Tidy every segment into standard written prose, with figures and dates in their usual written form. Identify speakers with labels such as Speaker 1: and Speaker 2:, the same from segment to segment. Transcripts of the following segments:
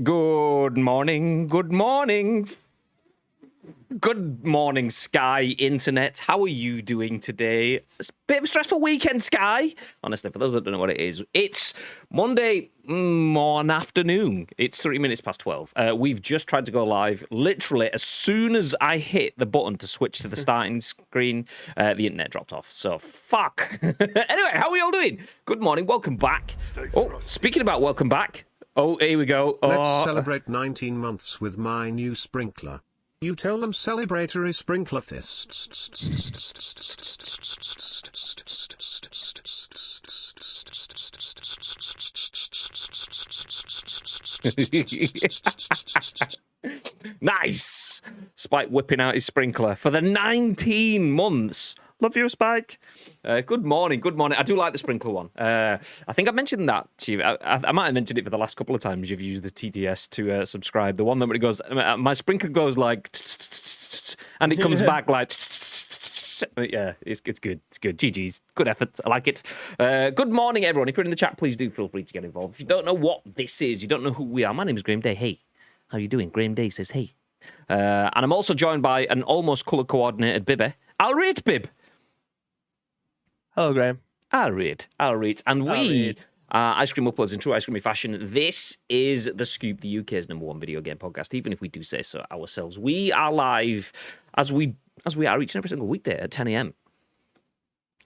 Speaker 1: Good morning, good morning. Good morning, Sky Internet. How are you doing today? It's a bit of a stressful weekend, Sky. Honestly, for those that don't know what it is, it's Monday morning afternoon. It's 3 minutes past 12. We've just tried to go live. Literally, as soon as I hit the button to switch to the starting screen, the internet dropped off. So, fuck. Anyway, how are we all doing? Good morning, welcome back. Speaking about welcome back. Oh, here we go.
Speaker 2: Let's celebrate 19 months with my new sprinkler. You tell them celebratory sprinkler fists.
Speaker 1: Nice. Spike whipping out his sprinkler for the 19 months. Love you, Spike. Good morning. Good morning. I do like the sprinkler one. I think I mentioned that to you. I might have mentioned it for the last couple of times you've used the TTS to subscribe. The one that when it goes, my sprinkler goes like, and it comes back like, yeah, it's good. It's good. GG's. Good effort. I like it. Good morning, everyone. If you're in the chat, please do feel free to get involved. If you don't know what this is, you don't know who we are. My name is Graham Day. Hey, how you doing? Graham Day says, hey. And I'm also joined by an almost colour-coordinated Bibby. I'll rate Bib.
Speaker 3: Hello, Graham.
Speaker 1: I'll read. And we are Ice Cream Uploads in true Ice Creamy fashion. This is The Scoop, the UK's #1 video game podcast, even if we do say so ourselves. We are live as we are each and every single weekday at 10 a.m.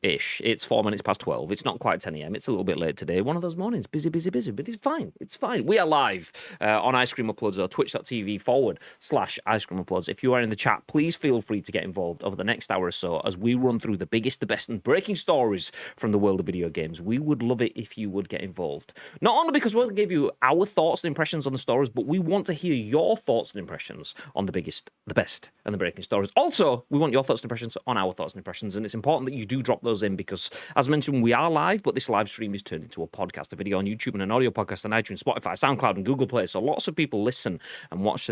Speaker 1: ish. It's 4 minutes past 12. It's not quite 10 a.m. It's a little bit late today. One of those mornings. Busy, but it's fine. It's fine. We are live on Ice Cream Uploads or twitch.tv/Ice Cream Uploads. If you are in the chat, please feel free to get involved over the next hour or so as we run through the biggest, the best, and breaking stories from the world of video games. We would love it if you would get involved. Not only because we'll give you our thoughts and impressions on the stories, but we want to hear your thoughts and impressions on the biggest, the best, and the breaking stories. Also, we want your thoughts and impressions on our thoughts and impressions, and it's important that you do drop those in because, as mentioned, we are live, but this live stream is turned into a podcast, a video on YouTube, and an audio podcast on iTunes, Spotify, SoundCloud, and Google Play. So lots of people listen and watch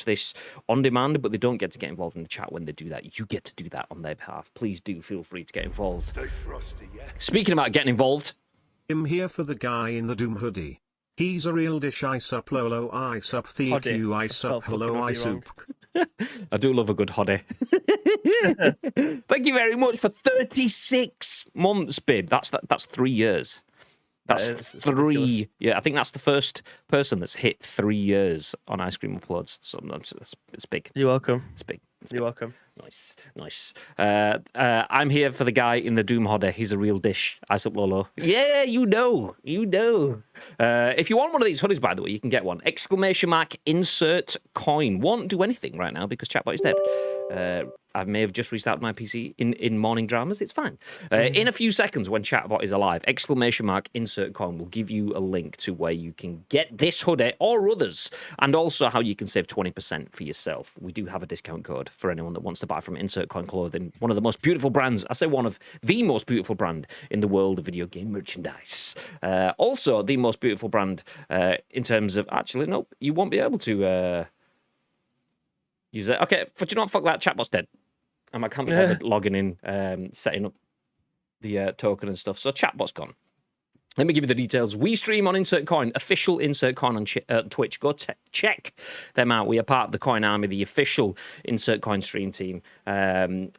Speaker 1: this on demand, but they don't get to get involved in the chat when they do that. You get to do that on their behalf. Please do feel free to get involved.
Speaker 4: Stay frosty, yeah.
Speaker 1: Speaking about getting involved,
Speaker 2: I'm here for the guy in the Doom hoodie. He's a real dish. Ice up, Lolo, ice up, thank you, ice up, hello, ice up.
Speaker 1: I do love a good hoddy. Thank you very much for 36 months, Bib. That's 3 years. That's three. Ridiculous. Yeah, I think that's the first person that's hit 3 years on Ice Cream Uploads. So it's big.
Speaker 3: You're welcome.
Speaker 1: It's big.
Speaker 3: You're welcome.
Speaker 1: Nice. I'm here for the guy in the Doom hodder. He's a real dish. Ice up, Lolo. Yeah, you know. If you want one of these hoodies, by the way, you can get one. ! Insert coin. Won't do anything right now because Chatbot is dead. I may have just restarted my PC in morning dramas. It's fine. In a few seconds, when Chatbot is alive, ! Insert coin will give you a link to where you can get this hoodie or others, and also how you can save 20% for yourself. We do have a discount code for anyone that wants to buy from Insert Coin Clothing, one of the most beautiful brands. I say one of the most beautiful brand in the world of video game merchandise. Also, the most beautiful brand in terms of actually, nope, you won't be able to use it. Okay, do you know what? Fuck that. Chatbot's dead. And I can't be bothered logging in, setting up the token and stuff. So Chatbot's gone. Let me give you the details. We stream on Insert Coin, official Insert Coin on Twitch. Go check them out. We are part of the Coin Army, the official Insert Coin stream team. And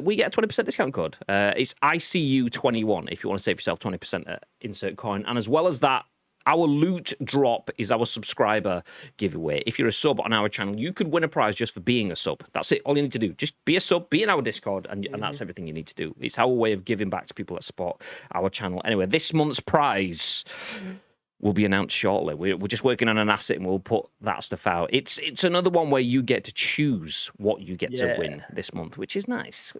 Speaker 1: we get a 20% discount code. It's ICU21 if you want to save yourself 20% at Insert Coin. And as well as that, our loot drop is our subscriber giveaway. If you're a sub on our channel, you could win a prize just for being a sub. That's it. All you need to do. Just be a sub, be in our Discord, and that's everything you need to do. It's our way of giving back to people that support our channel. Anyway, this month's prize will be announced shortly. We're just working on an asset, and we'll put that stuff out. It's another one where you get to choose what you get to win this month, which is nice.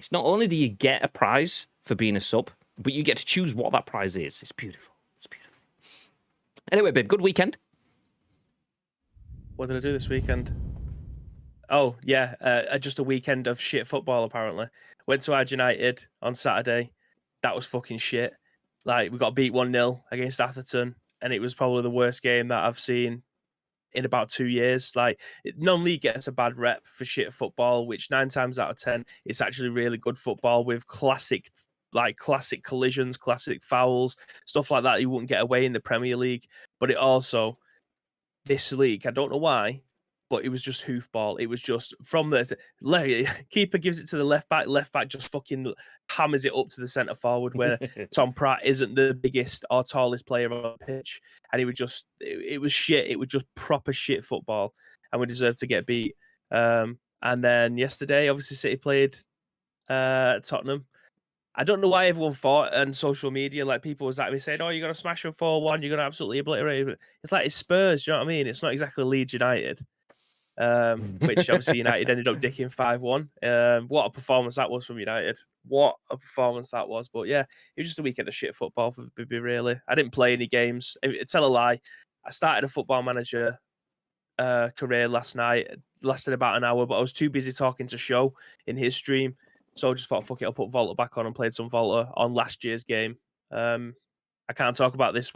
Speaker 1: Not only do you get a prize for being a sub, but you get to choose what that prize is. It's beautiful. Anyway, babe, good weekend.
Speaker 3: What did I do this weekend? Oh, yeah, just a weekend of shit football, apparently. Went to Ad United on Saturday. That was fucking shit. Like, we got beat 1-0 against Atherton, and it was probably the worst game that I've seen in about 2 years. Like, non-league gets a bad rep for shit football, which 9 times out of 10, it's actually really good football with classic collisions, classic fouls, stuff like that you wouldn't get away in the Premier League. But it also this league. I don't know why, but it was just hoofball. It was just from the keeper gives it to the left back just fucking hammers it up to the centre forward where Tom Pratt isn't the biggest or tallest player on the pitch, and it was shit. It was just proper shit football, and we deserved to get beat. And then yesterday, obviously, City played Tottenham. I don't know why everyone thought on social media, like people was like me saying, "Oh, you're gonna smash them 4-1, you're gonna absolutely obliterate it." It's like it's Spurs, you know what I mean? It's not exactly Leeds United, which obviously United ended up dicking 5-1. What a performance that was from United! What a performance that was! But yeah, it was just a weekend of shit football for Bibby. Really, I didn't play any games. Tell a lie, I started a Football Manager career last night. It lasted about an hour, but I was too busy talking to Show in his stream. So I just thought, fuck it, I'll put Volta back on and played some Volta on last year's game. I can't talk about this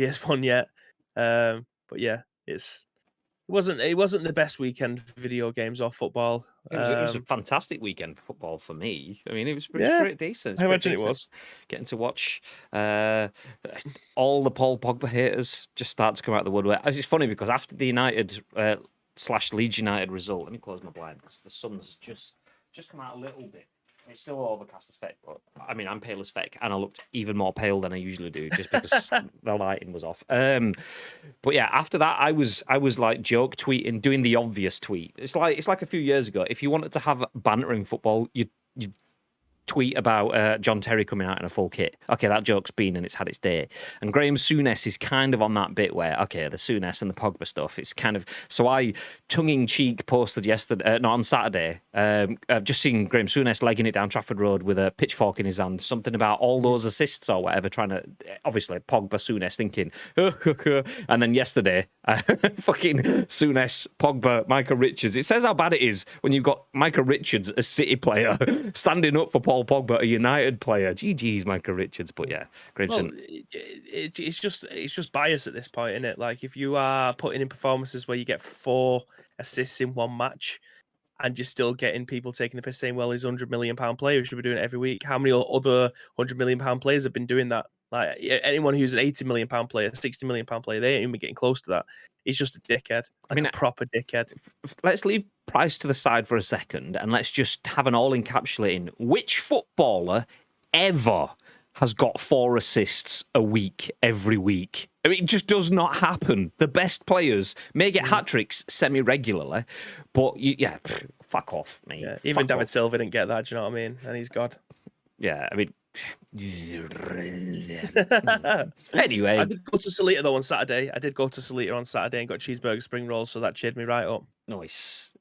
Speaker 3: year's one yet. But yeah, it wasn't the best weekend for video games or football.
Speaker 1: It was a fantastic weekend for football for me. I mean, it was pretty decent.
Speaker 3: I imagine it was.
Speaker 1: Getting to watch all the Paul Pogba haters just start to come out of the woodwork. It's funny because after the United / Leeds United result, let me close my blind because the sun's just come out a little bit. It's still overcast as feck, but I mean, I'm pale as feck, and I looked even more pale than I usually do, just because the lighting was off. But yeah, after that, I was like joke tweeting, doing the obvious tweet. It's like a few years ago. If you wanted to have banter in football, you tweet about John Terry coming out in a full kit. Okay, that joke's been and it's had its day. And Graham Souness is kind of on that bit where, okay, the Souness and the Pogba stuff, it's kind of... So I, tongue-in-cheek, posted yesterday, not on Saturday, I've just seen Graham Souness legging it down Trafford Road with a pitchfork in his hand, something about all those assists or whatever, trying to... Obviously, Pogba, Souness thinking... And then yesterday, fucking Souness, Pogba, Micah Richards. It says how bad it is when you've got Micah Richards, a City player, standing up for Paul Pogba, a United player. GG's Micah Richards. But yeah, Grimson.
Speaker 3: Well, it's just bias at this point, isn't it? Like if you are putting in performances where you get 4 assists in one match and you're still getting people taking the piss saying, well, he's £100 million player, we should be doing it every week. How many other £100 million players have been doing that? Like anyone who's an £80 million player, £60 million player, they ain't even getting close to that. He's just a dickhead. Like a proper dickhead.
Speaker 1: Let's leave Price to the side for a second and let's just have an all encapsulating. Which footballer ever has got 4 assists a week every week? I mean, it just does not happen. The best players may get hat-tricks semi-regularly, but fuck off, mate. Yeah,
Speaker 3: even David Silva didn't get that, do you know what I mean? And he's God.
Speaker 1: Yeah, I mean... Anyway,
Speaker 3: I did go to Salita though on Saturday. And got cheeseburger spring rolls, so that cheered me right up.
Speaker 1: Nice.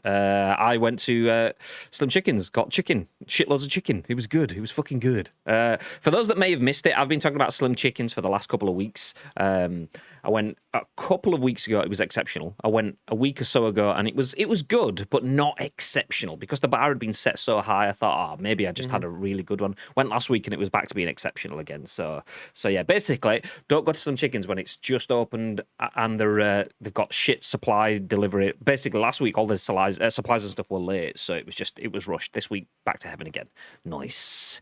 Speaker 1: I went to Slim Chickens, got chicken, shitloads of chicken. It was good. It was fucking good. For those that may have missed it, I've been talking about Slim Chickens for the last couple of weeks. I went a couple of weeks ago. It was exceptional. I went a week or so ago, and it was good, but not exceptional because the bar had been set so high. I thought, maybe I just had a really good one. Went last week, and it was back to being exceptional again. So yeah. Basically, don't go to Slim Chickens when it's just opened and they've got shit supply delivery. Basically, last week all the supplies and stuff were late, so it was rushed. This week, back to heaven again. Nice.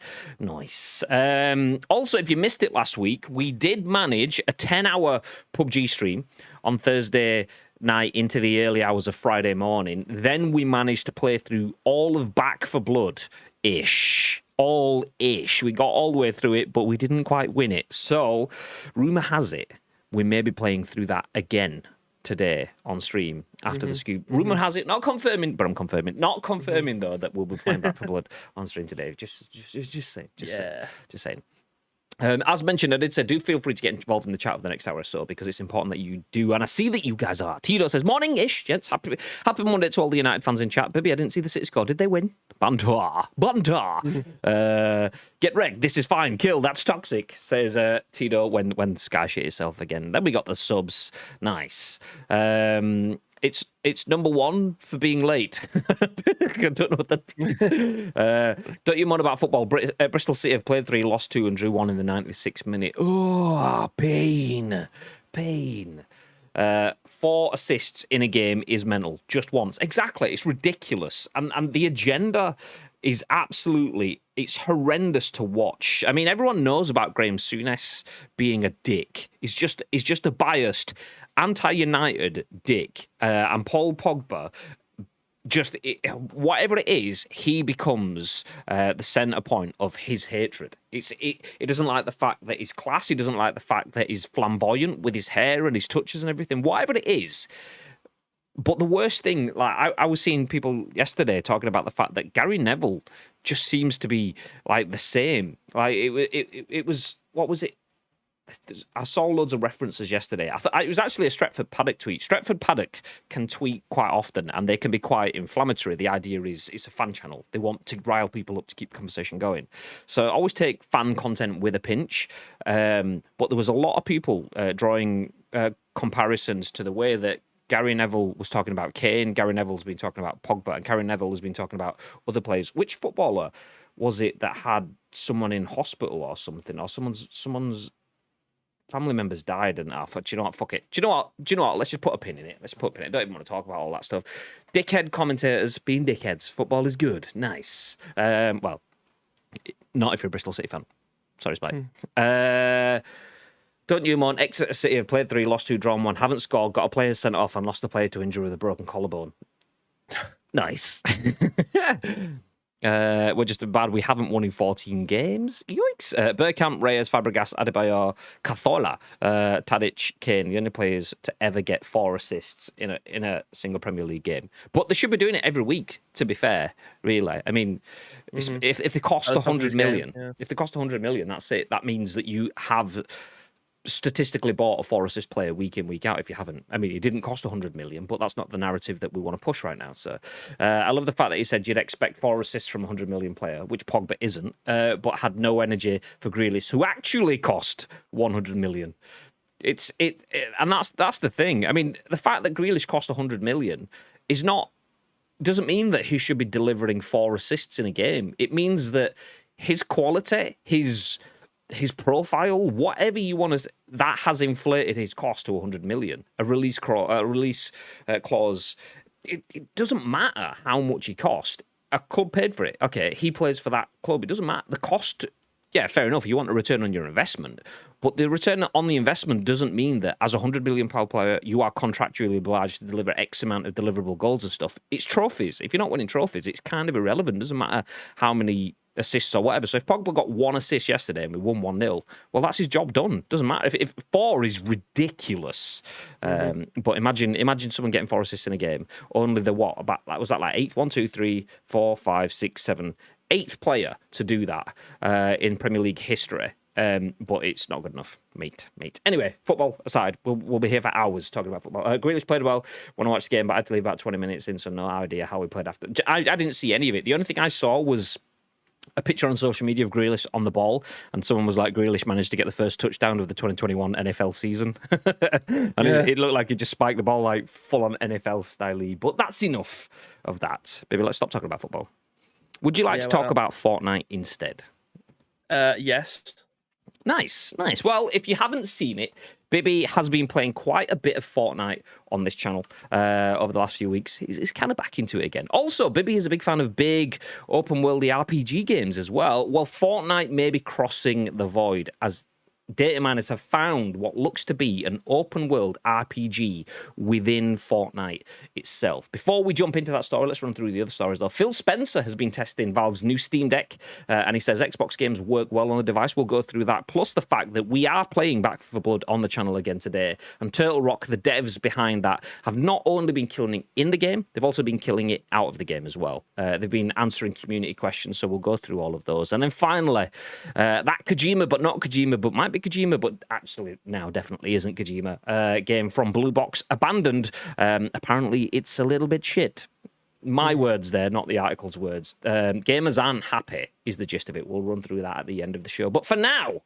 Speaker 1: Also, if you missed it last week, we did manage a 10-hour PUBG stream on Thursday night into the early hours of Friday morning. Then we managed to play through all of Back for Blood-ish. We got all the way through it, but we didn't quite win it. So, rumour has it, we may be playing through that again today on stream after the scoop. Rumour has it, not confirming, but I'm confirming. Not confirming, though, that we'll be playing Back for Blood on stream today. Just saying. As mentioned, I did say, do feel free to get involved in the chat for the next hour or so because it's important that you do, and I see that you guys are. Tito says, morning-ish, gents. Happy Monday to all the United fans in chat. Baby, I didn't see the City score. Did they win? Bantar. Get wrecked. This is fine. Kill. That's toxic, says Tito when Sky shit itself again. Then we got the subs. Nice. It's number 1 for being late. I don't know what that means. Don't you moan about football? Bristol City have played 3, lost 2, and drew 1 in the 96th minute. Oh, pain. 4 assists in a game is mental. Just once. Exactly. It's ridiculous. And the agenda is absolutely, it's horrendous to watch. I mean, everyone knows about Graham Souness being a dick. He's just a biased, anti-United dick. And Paul Pogba, whatever it is, he becomes the centre point of his hatred. He doesn't like the fact that he's class. He doesn't like the fact that he's flamboyant with his hair and his touches and everything. Whatever it is. But the worst thing, like I was seeing people yesterday talking about the fact that Gary Neville just seems to be like the same. Like it was, what was it? I saw loads of references yesterday. It was actually a Stretford Paddock tweet. Stretford Paddock can tweet quite often, and they can be quite inflammatory. The idea is it's a fan channel. They want to rile people up to keep the conversation going. So I always take fan content with a pinch. But there was a lot of people drawing comparisons to the way that Gary Neville was talking about Kane, Gary Neville's been talking about Pogba, and Gary Neville has been talking about other players. Which footballer was it that had someone in hospital or something, or someone's family members died, and I thought, do you know what, fuck it. Do you know what? Let's just put a pin in it. I don't even want to talk about all that stuff. Dickhead commentators being dickheads. Football is good. Nice. Well, not if you're a Bristol City fan. Sorry, Spike. Don't you, Mon? Exeter City have played 3, lost 2, drawn 1, haven't scored, got a player sent off, and lost a player to injury with a broken collarbone. Nice. We're just bad. We haven't won in 14 games. Yikes. Bergkamp, Reyes, Fabregas, Adebayor, Cazorla, Tadic, Kane, the only players to ever get 4 assists in a single Premier League game. But they should be doing it every week, to be fair, really. I mean, if they cost 100 million, if they cost 100 million, that's it. That means that you have statistically bought a 4-assist player week in, week out. If you haven't, I mean, it didn't cost 100 million, but that's not the narrative that we want to push right now. So I love the fact that he said you'd expect 4 assists from a 100 million player, which Pogba isn't, but had no energy for Grealish, who actually cost 100 million. And that's the thing. I mean, the fact that Grealish cost 100 million doesn't mean that he should be delivering 4 assists in a game. It means that his quality, his profile, whatever you want to, that has inflated his cost to 100 million. A release clause. It doesn't matter how much he cost. A club paid for it. Okay, he plays for that club. It doesn't matter. The cost, yeah, fair enough. You want a return on your investment. But the return on the investment doesn't mean that as a £100 million player, you are contractually obliged to deliver X amount of deliverable goals and stuff. It's trophies. If you're not winning trophies, it's kind of irrelevant. It doesn't matter how many assists or whatever. So if Pogba got 1 assist yesterday and we won 1-0, well, that's his job done. Doesn't matter. If 4 is ridiculous. But imagine someone getting 4 assists in a game. Only the was that like 8? 1, 2, 3, 4, 5, 6, 7, 8th player to do that in Premier League history. But it's not good enough, mate. Anyway, football aside, we'll be here for hours talking about football. Grealish played well. Want to watch the game, but I had to leave about 20 minutes in, so no idea how we played after. I didn't see any of it. The only thing I saw was a picture on social media of Grealish on the ball, and someone was like, Grealish managed to get the first touchdown of the 2021 NFL season. And it looked like he just spiked the ball like full-on NFL style. But that's enough of that. Baby, let's stop talking about football. Would you like to talk about Fortnite instead?
Speaker 3: Yes.
Speaker 1: Nice. Well, if you haven't seen it, Bibby has been playing quite a bit of Fortnite on this channel over the last few weeks. He's kind of back into it again. Also, Bibby is a big fan of big, open-worldy RPG games as well. Well, Fortnite may be crossing the void as Dataminers have found what looks to be an open-world RPG within Fortnite itself. Before we jump into that story, let's run through the other stories, though. Phil Spencer has been testing Valve's new Steam Deck, and he says Xbox games work well on the device. We'll go through that, plus the fact that we are playing Back 4 Blood on the channel again today, and Turtle Rock, the devs behind that, have not only been killing it in the game, they've also been killing it out of the game as well. They've been answering community questions, so we'll go through all of those. And then finally, that Kojima, but not Kojima, but might be Kojima, but actually now definitely isn't Kojima. Game from Blue Box, Abandoned. Apparently it's a little bit shit. My words there, not the article's words. Gamers aren't happy is the gist of it. We'll run through that at the end of the show. But for now,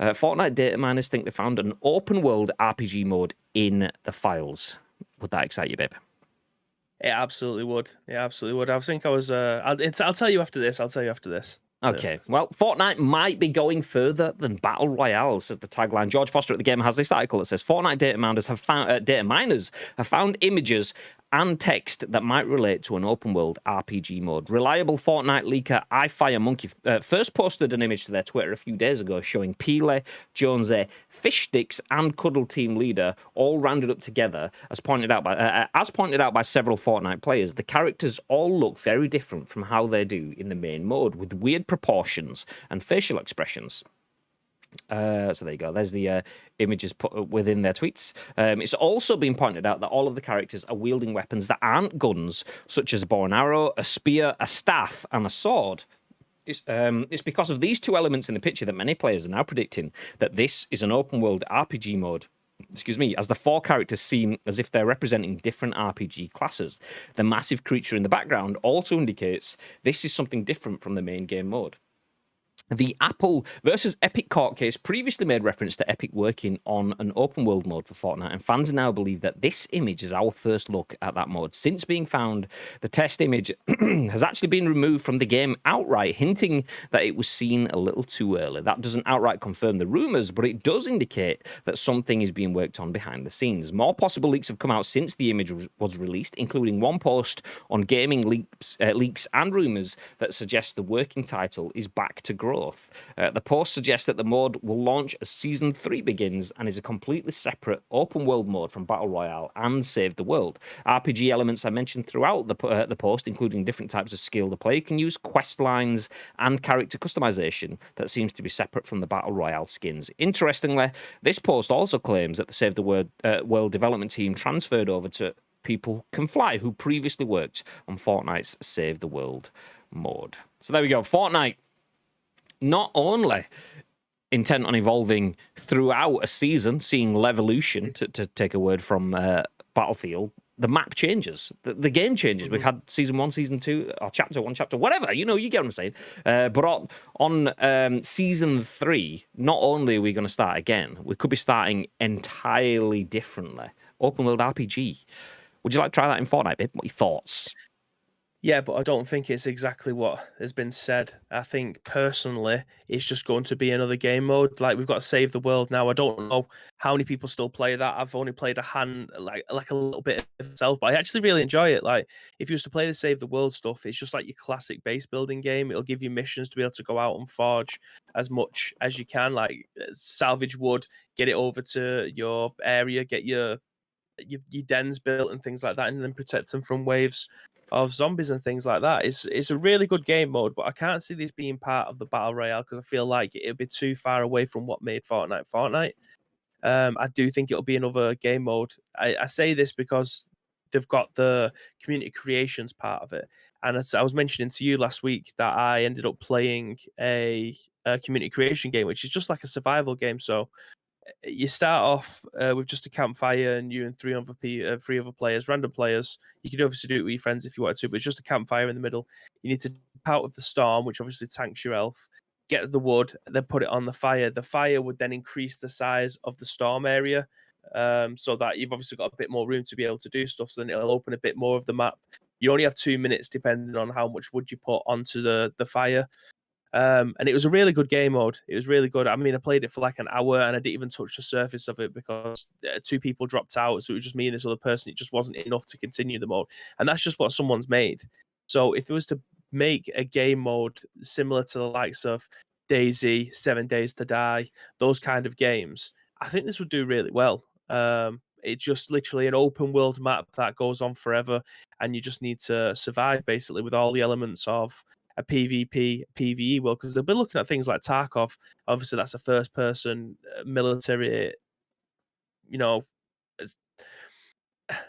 Speaker 1: Fortnite Dataminers think they found an open world RPG mode in the files. Would that excite you, babe?
Speaker 3: It absolutely would. I think I was. I'll tell you after this.
Speaker 1: Okay, well, Fortnite might be going further than Battle Royale, says the tagline. George Foster at The Gamer has this article that says Fortnite Dataminers have found images and text that might relate to an open world RPG mode. Reliable Fortnite leaker iFireMonkey first posted an image to their Twitter a few days ago showing Peele, Jonesy, Fish Sticks, and Cuddle Team Leader all rounded up together. As pointed out by several Fortnite players, the characters all look very different from how they do in the main mode, with weird proportions and facial expressions. So there you go. There's the images put within their tweets. It's also been pointed out that all of the characters are wielding weapons that aren't guns, such as a bow and arrow, a spear, a staff, and a sword. It's because of these two elements in the picture that many players are now predicting that this is an open world RPG mode. Excuse me, as the 4 characters seem as if they're representing different RPG classes. The massive creature in the background also indicates this is something different from the main game mode. The Apple versus Epic court case previously made reference to Epic working on an open world mode for Fortnite, and fans now believe that this image is our first look at that mode. Since being found, the test image has actually been removed from the game outright, hinting that it was seen a little too early. That doesn't outright confirm the rumours, but it does indicate that something is being worked on behind the scenes. More possible leaks have come out since the image was released, including one post on gaming leaks and rumours that suggest the working title is Back to Growth. The post suggests that the mode will launch as Season 3 begins and is a completely separate open world mode from Battle Royale and Save the World. RPG elements are mentioned throughout the post, including different types of skill the player can use, quest lines, and character customization that seems to be separate from the Battle Royale skins. Interestingly, this post also claims that the Save the World development team transferred over to People Can Fly, who previously worked on Fortnite's Save the World mode. So there we go. Fortnite not only intent on evolving throughout a season, seeing Levolution, to take a word from Battlefield, the map changes, the game changes. We've had Season 1, Season 2, or Chapter 1, Chapter, whatever, you get what I'm saying. But on Season 3, not only are we going to start again, we could be starting entirely differently. Open world RPG. Would you like to try that in Fortnite, babe? What are your thoughts?
Speaker 3: Yeah, but I don't think it's exactly what has been said. I think personally, it's just going to be another game mode. Like, we've got Save the World now. I don't know how many people still play that. I've only played like a little bit of myself, but I actually really enjoy it. Like, if you used to play the Save the World stuff, it's just like your classic base building game. It'll give you missions to be able to go out and forge as much as you can, like salvage wood, get it over to your area, get your dens built and things like that, and then protect them from waves of zombies and things like that. It's a really good game mode, but I can't see this being part of the battle royale because I feel like it'll be too far away from what made Fortnite. I do think it'll be another game mode. I say this because they've got the community creations part of it, and as I was mentioning to you last week that I ended up playing a community creation game, which is just like a survival game. So you start off with just a campfire and you and three other players, random players. You could obviously do it with your friends if you wanted to, but it's just a campfire in the middle. You need to jump out of the storm, which obviously tanks your health, get the wood, then put it on the fire. The fire would then increase the size of the storm area, so that you've obviously got a bit more room to be able to do stuff. So then it'll open a bit more of the map. You only have 2 minutes depending on how much wood you put onto the fire. And it was a really good game mode. It was really good. I mean, I played it for like an hour and I didn't even touch the surface of it because 2 people dropped out. So it was just me and this other person. It just wasn't enough to continue the mode. And that's just what someone's made. So if it was to make a game mode similar to the likes of DayZ, 7 Days to Die, those kind of games, I think this would do really well. It's just literally an open world map that goes on forever. And you just need to survive basically with all the elements of a PvP, PvE world, because they'll be looking at things like Tarkov. Obviously, that's a first-person military,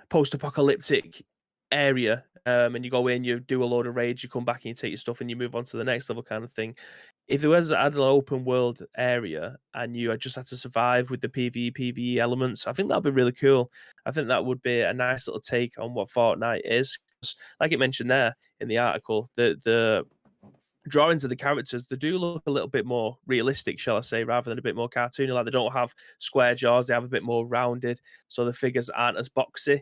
Speaker 3: post-apocalyptic area. And you go in, you do a load of raids, you come back and you take your stuff and you move on to the next level kind of thing. If there was an open world area and you just had to survive with the PvE elements, I think that'd be really cool. I think that would be a nice little take on what Fortnite is. Like it mentioned there in the article, the drawings of the characters, they do look a little bit more realistic, shall I say, rather than a bit more cartoony. Like, they don't have square jaws, they have a bit more rounded, so the figures aren't as boxy.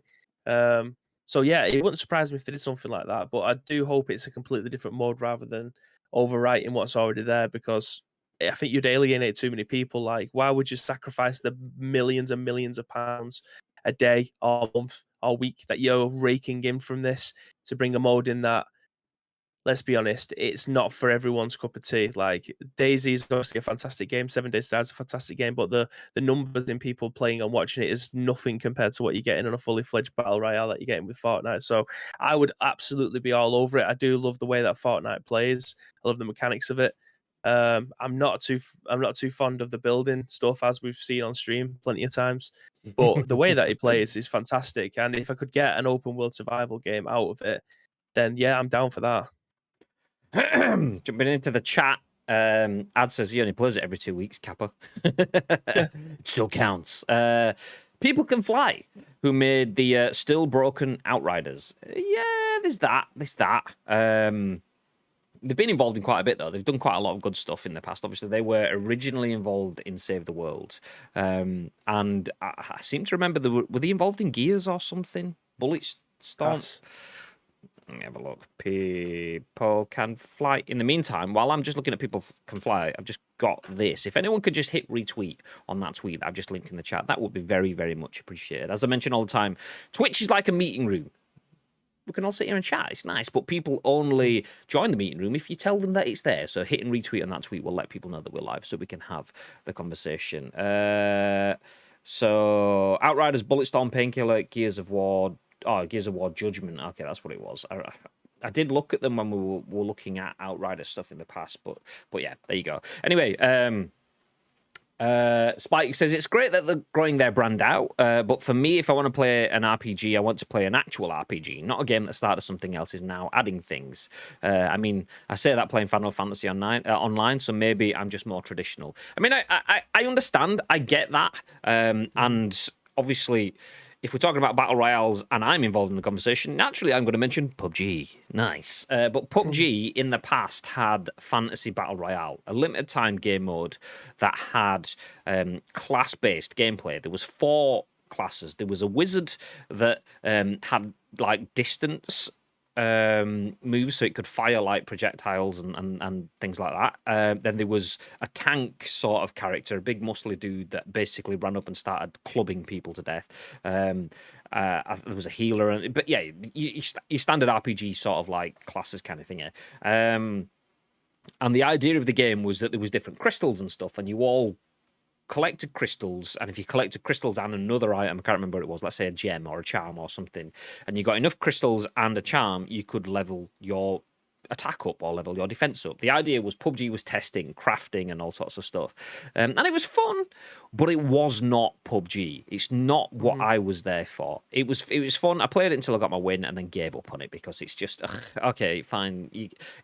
Speaker 3: So yeah, it wouldn't surprise me if they did something like that, but I do hope it's a completely different mode rather than overwriting what's already there, because I think you'd alienate too many people. Like, why would you sacrifice the millions and millions of pounds a day or month or week that you're raking in from this to bring a mode in that, let's be honest, it's not for everyone's cup of tea. Like DayZ is obviously a fantastic game, 7 Days to Die is a fantastic game, but the numbers in people playing and watching it is nothing compared to what you're getting in a fully fledged battle royale that you're getting with Fortnite. So I would absolutely be all over it. I do love the way that Fortnite plays. I love the mechanics of it. I'm not too fond of the building stuff, as we've seen on stream plenty of times. But the way that it plays is fantastic. And if I could get an open world survival game out of it, then yeah, I'm down for that.
Speaker 1: Jumping into the chat, Ad says he only plays it every 2 weeks, Kappa. It still counts. People Can Fly, who made the still broken Outriders. Yeah, there's that. They've been involved in quite a bit, though. They've done quite a lot of good stuff in the past. Obviously, they were originally involved in Save the World. And I seem to remember, were they involved in Gears or something? Bulletstorm? Let me have a look. People Can Fly. In the meantime, while I'm just looking at People Can Fly, I've just got this. If anyone could just hit retweet on that tweet that I've just linked in the chat, that would be very, very much appreciated. As I mention all the time, Twitch is like a meeting room. We can all sit here and chat. It's nice, but people only join the meeting room if you tell them that it's there. So hit and retweet on that tweet will let people know that we're live so we can have the conversation. So Outriders, Bulletstorm, Painkiller, Gears of War Judgment. Okay, that's what it was. I did look at them when we were looking at Outrider stuff in the past, but yeah, there you go. Anyway, Spike says it's great that they're growing their brand out, but for me, if I want to play an RPG, I want to play an actual RPG, not a game that started something else is now adding things. I mean, I say that playing Final Fantasy online, so maybe I'm just more traditional. I mean, I understand, I get that, and obviously, if we're talking about battle royales and I'm involved in the conversation, naturally I'm going to mention PUBG. Nice. But PUBG in the past had fantasy battle royale, a limited time game mode that had class-based gameplay. There was 4 classes. There was a wizard that had like distance moves, so it could fire like projectiles and things like that. Then there was a tank sort of character, a big muscly dude that basically ran up and started clubbing people to death. There was a healer, but yeah, your standard RPG sort of like classes kind of thing. And the idea of the game was that there was different crystals and stuff, and you all collected crystals, and if you collected crystals and another item, I can't remember what it was, let's say a gem or a charm or something, and you got enough crystals and a charm, you could level your attack up or level your defense up. The idea was PUBG was testing crafting and all sorts of stuff, and it was fun, but it was not PUBG. It's not what I was there for. It was fun. I played it until I got my win and then gave up on it because it's just okay, fine.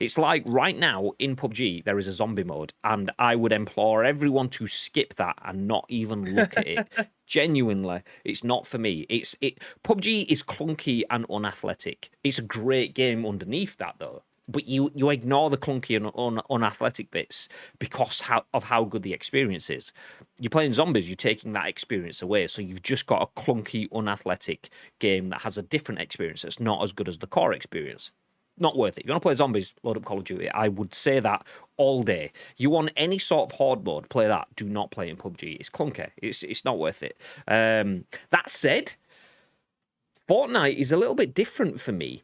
Speaker 1: It's like right now in PUBG there is a zombie mode, and I would implore everyone to skip that and not even look at it. Genuinely, it's not for me. PUBG is clunky and unathletic. It's a great game underneath that though. But you ignore the clunky and unathletic bits because of how good the experience is. You're playing zombies, you're taking that experience away. So you've just got a clunky, unathletic game that has a different experience that's not as good as the core experience. Not worth it. If you want to play zombies, load up Call of Duty. I would say that all day. You want any sort of horde mode, play that. Do not play in PUBG. It's clunky. It's not worth it. That said, Fortnite is a little bit different for me.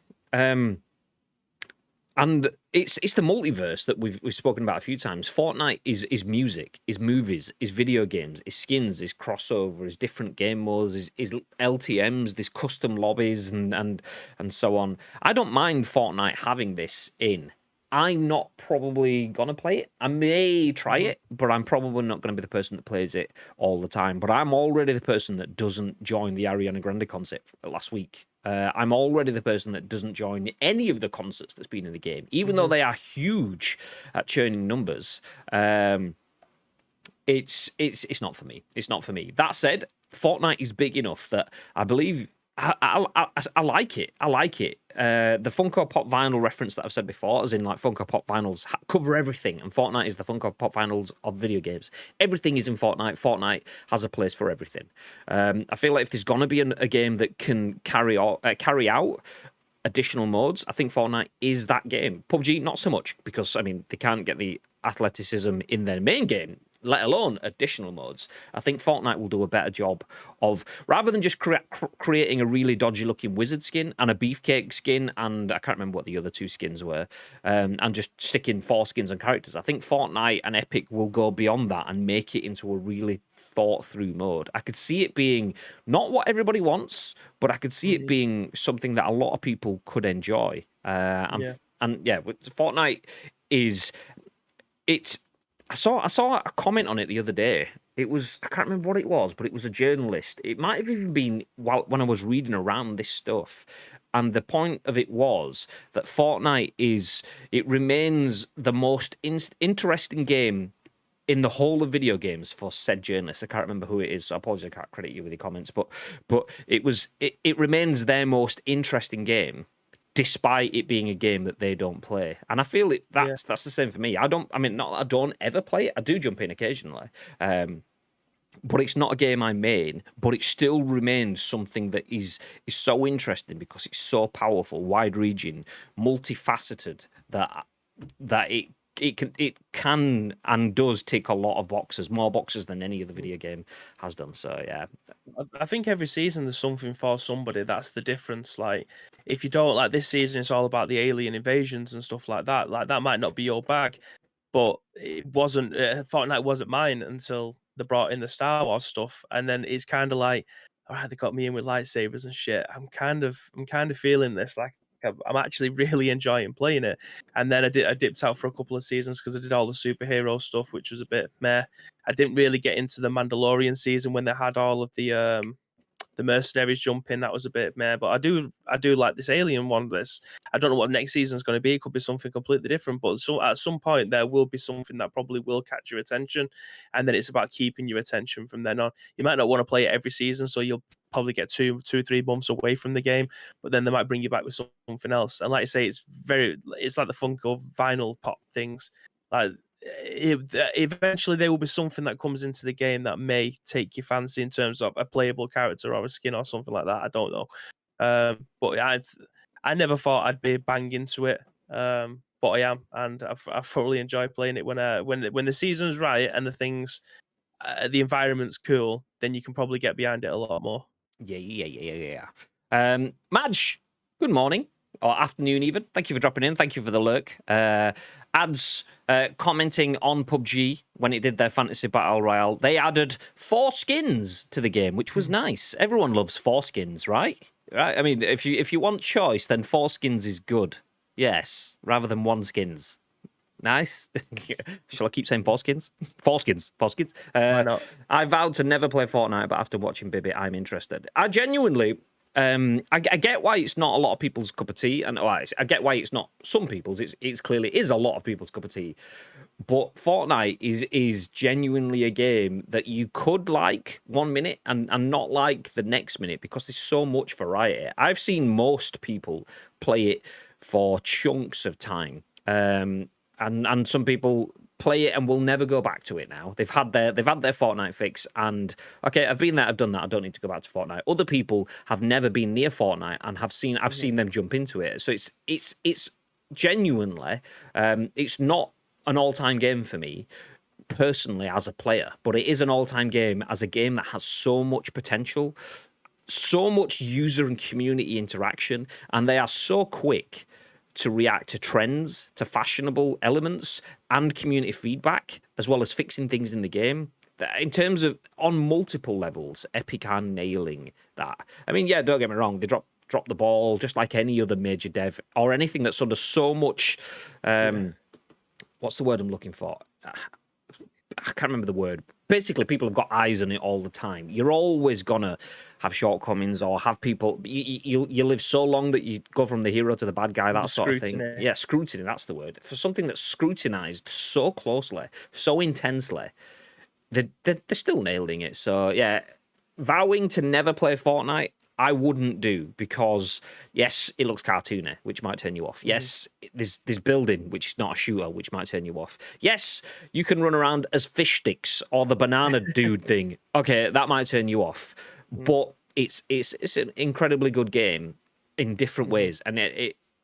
Speaker 1: And it's the multiverse that we've spoken about a few times. Fortnite is music, is movies, is video games, is skins, is crossover, is different game modes, is LTMs, there's custom lobbies and so on. I don't mind Fortnite having this in. I'm not probably going to play it. I may try it, but I'm probably not going to be the person that plays it all the time. But I'm already the person that doesn't join the Ariana Grande concert last week. I'm already the person that doesn't join any of the concerts that's been in the game, even though they are huge at churning numbers. It's not for me. It's not for me. That said, Fortnite is big enough that I believe I like it. I like it. The Funko Pop vinyl reference that I've said before, as in like Funko Pop vinyls cover everything, and Fortnite is the Funko Pop vinyls of video games. Everything is in Fortnite. Fortnite has a place for everything. I feel like if there's gonna be a game that can carry out additional modes, I think Fortnite is that game. PUBG not so much, because I mean they can't get the athleticism in their main game. let alone additional modes. I think Fortnite will do a better job of, rather than just creating a really dodgy looking wizard skin and a beefcake skin, and I can't remember what the other two skins were, and just sticking 4 skins on characters. I think Fortnite and Epic will go beyond that and make it into a really thought through mode. I could see it being not what everybody wants, but I could see it being something that a lot of people could enjoy. And Fortnite is, it's, I saw a comment on it the other day. It was, I can't remember what it was, but it was a journalist. It might have even been when I was reading around this stuff. And the point of it was that Fortnite it remains the most interesting game in the whole of video games for said journalist. I can't remember who it is, so I apologize, I can't credit you with your comments. But it remains their most interesting game, despite it being a game that they don't play. And I feel that's the same for me. I don't ever play it. I do jump in occasionally. But it's not a game I main, but it still remains something that is so interesting because it's so powerful, wide-reaching, multifaceted, that it can and does tick a lot of boxes, more boxes than any other video game has done. So yeah,
Speaker 3: I think every season there's something for somebody. That's the difference. Like, if you don't like this season, it's all about the alien invasions and stuff like that. Like, that might not be your bag, but it wasn't. Fortnite wasn't mine until they brought in the Star Wars stuff, and then it's kind of like, all right, they got me in with lightsabers and shit. I'm kind of feeling this. Like, I'm actually really enjoying playing it. And then I dipped out for a couple of seasons because I did all the superhero stuff, which was a bit meh. I didn't really get into the Mandalorian season when they had all of the mercenaries jump in. That was a bit meh, but I do like this alien one. I don't know what next season's going to be. It could be something completely different, but at some point there will be something that probably will catch your attention, and then it's about keeping your attention from then on. You might not want to play it every season, so you'll probably get 3 months away from the game, but then they might bring you back with something else. And like I say, it's like the Funko vinyl pop things. Like, eventually there will be something that comes into the game that may take your fancy in terms of a playable character or a skin or something like that. I don't know, but I never thought I'd be bang into it, but I am, and I thoroughly enjoy playing it when the season's right and the environment's cool. Then you can probably get behind it a lot more.
Speaker 1: Yeah. Madge, good morning. Or afternoon even. Thank you for dropping in. Thank you for the lurk. Ads commenting on PUBG when it did their Fantasy Battle Royale. They added 4 skins to the game, which was nice. Everyone loves 4 skins, right? Right. I mean, if you want choice, then 4 skins is good. Yes, rather than 1 skins. Nice. Shall I keep saying 4 skins? 4 skins. 4 skins.
Speaker 3: Why not?
Speaker 1: I vowed to never play Fortnite, but after watching Bibi, I'm interested. I genuinely... I get why it's not a lot of people's cup of tea, and I get why it's not some people's. It's clearly is a lot of people's cup of tea. But Fortnite is genuinely a game that you could like 1 minute and not like the next minute because there's so much variety. I've seen most people play it for chunks of time, and some people play it and will never go back to it now. They've had their Fortnite fix, and okay, I've been there, I've done that. I don't need to go back to Fortnite. Other people have never been near Fortnite and I've seen them jump into it. So it's genuinely it's not an all-time game for me personally as a player, but it is an all-time game as a game that has so much potential, so much user and community interaction, and they are so quick to react to trends, to fashionable elements, and community feedback, as well as fixing things in the game. In terms of, on multiple levels, Epic are nailing that. I mean, yeah, don't get me wrong, they drop the ball, just like any other major dev, or anything that's sort of so much... What's the word I'm looking for? I can't remember the word. Basically, people have got eyes on it all the time. You're always gonna have shortcomings or have people. You live so long that you go from the hero to the bad guy, that sort of thing. Yeah, scrutiny. That's the word for something that's scrutinized so closely, so intensely. They're still nailing it. So yeah, vowing to never play Fortnite, I wouldn't do, because yes, it looks cartoony, which might turn you off. Yes, there's building, which is not a shooter, which might turn you off. Yes, you can run around as fish sticks or the banana dude thing. Okay, that might turn you off. But it's an incredibly good game in different ways, and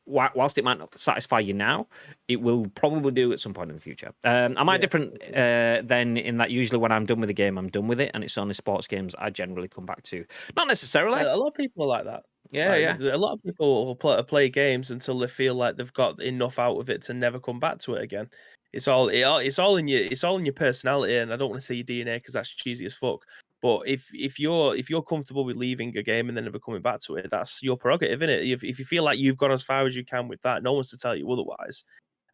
Speaker 1: whilst it might not satisfy you now, it will probably do at some point in the future. Am I different then in that usually when I'm done with the game, I'm done with it, and it's only sports games I generally come back to? Not necessarily.
Speaker 3: A lot of people are like that.
Speaker 1: Yeah, yeah.
Speaker 3: A lot of people will play games until they feel like they've got enough out of it to never come back to it again. It's all in your personality, and I don't want to say your DNA because that's cheesy as fuck. But if you're comfortable with leaving a game and then never coming back to it, that's your prerogative, isn't it? If you feel like you've gone as far as you can with that, no one's to tell you otherwise.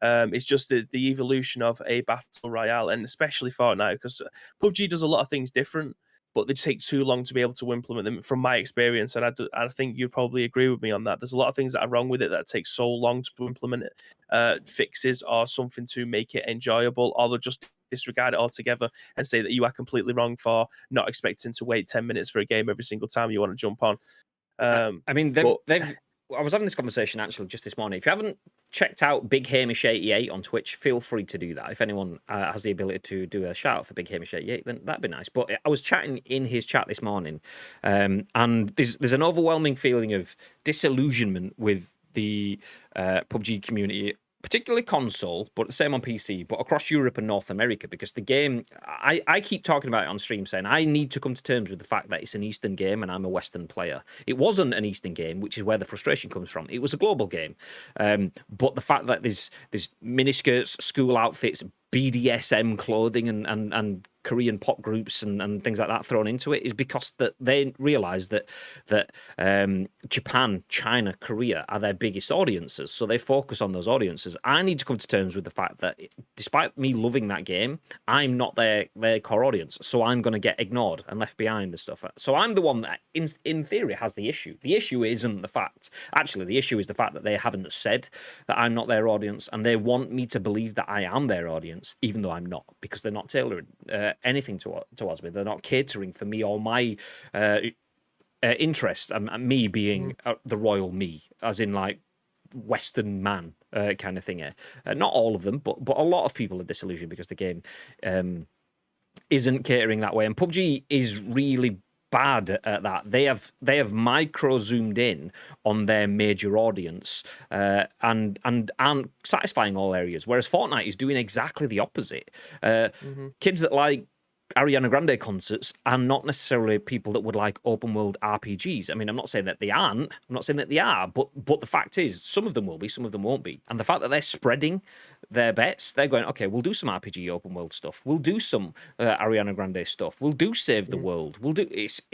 Speaker 3: It's just the evolution of a battle royale, and especially Fortnite, because PUBG does a lot of things different, but they take too long to be able to implement them. From my experience, and I think you'd probably agree with me on that. There's a lot of things that are wrong with it that take so long to implement it, fixes or something to make it enjoyable, or they'll just disregard it altogether and say that you are completely wrong for not expecting to wait 10 minutes for a game every single time you want to jump on.
Speaker 1: I mean, I was having this conversation actually just this morning. If you haven't checked out Big Hamish 88 on Twitch, feel free to do that. If anyone has the ability to do a shout out for Big Hamish 88, then that'd be nice. But I was chatting in his chat this morning, and there's an overwhelming feeling of disillusionment with the PUBG community, particularly console, but the same on PC, but across Europe and North America, because the game, I keep talking about it on stream saying I need to come to terms with the fact that it's an Eastern game and I'm a Western player. It wasn't an Eastern game, which is where the frustration comes from. It was a global game. But the fact that there's miniskirts, school outfits, BDSM clothing and Korean pop groups and things like that thrown into it is because that they realise that Japan, China, Korea are their biggest audiences, so they focus on those audiences. I need to come to terms with the fact that despite me loving that game, I'm not their core audience, so I'm going to get ignored and left behind and stuff. So I'm the one that, in theory, has the issue. The issue isn't the fact. Actually, the issue is the fact that they haven't said that I'm not their audience, and they want me to believe that I am their audience, even though I'm not, because they're not tailoring anything towards me. They're not catering for me or my interest, and me being the royal me, as in like Western man kind of thing. Not all of them, but a lot of people are disillusioned because the game isn't catering that way. And PUBG is really bad at that. They have micro zoomed in on their major audience and aren't satisfying all areas. Whereas Fortnite is doing exactly the opposite. Kids that like Ariana Grande concerts are not necessarily people that would like open world RPGs. I mean, I'm not saying that they aren't. I'm not saying that they are, but the fact is, some of them will be, some of them won't be. And the fact that they're spreading their bets, they're going, okay, we'll do some RPG open world stuff. We'll do some Ariana Grande stuff. We'll do Save the World. We'll do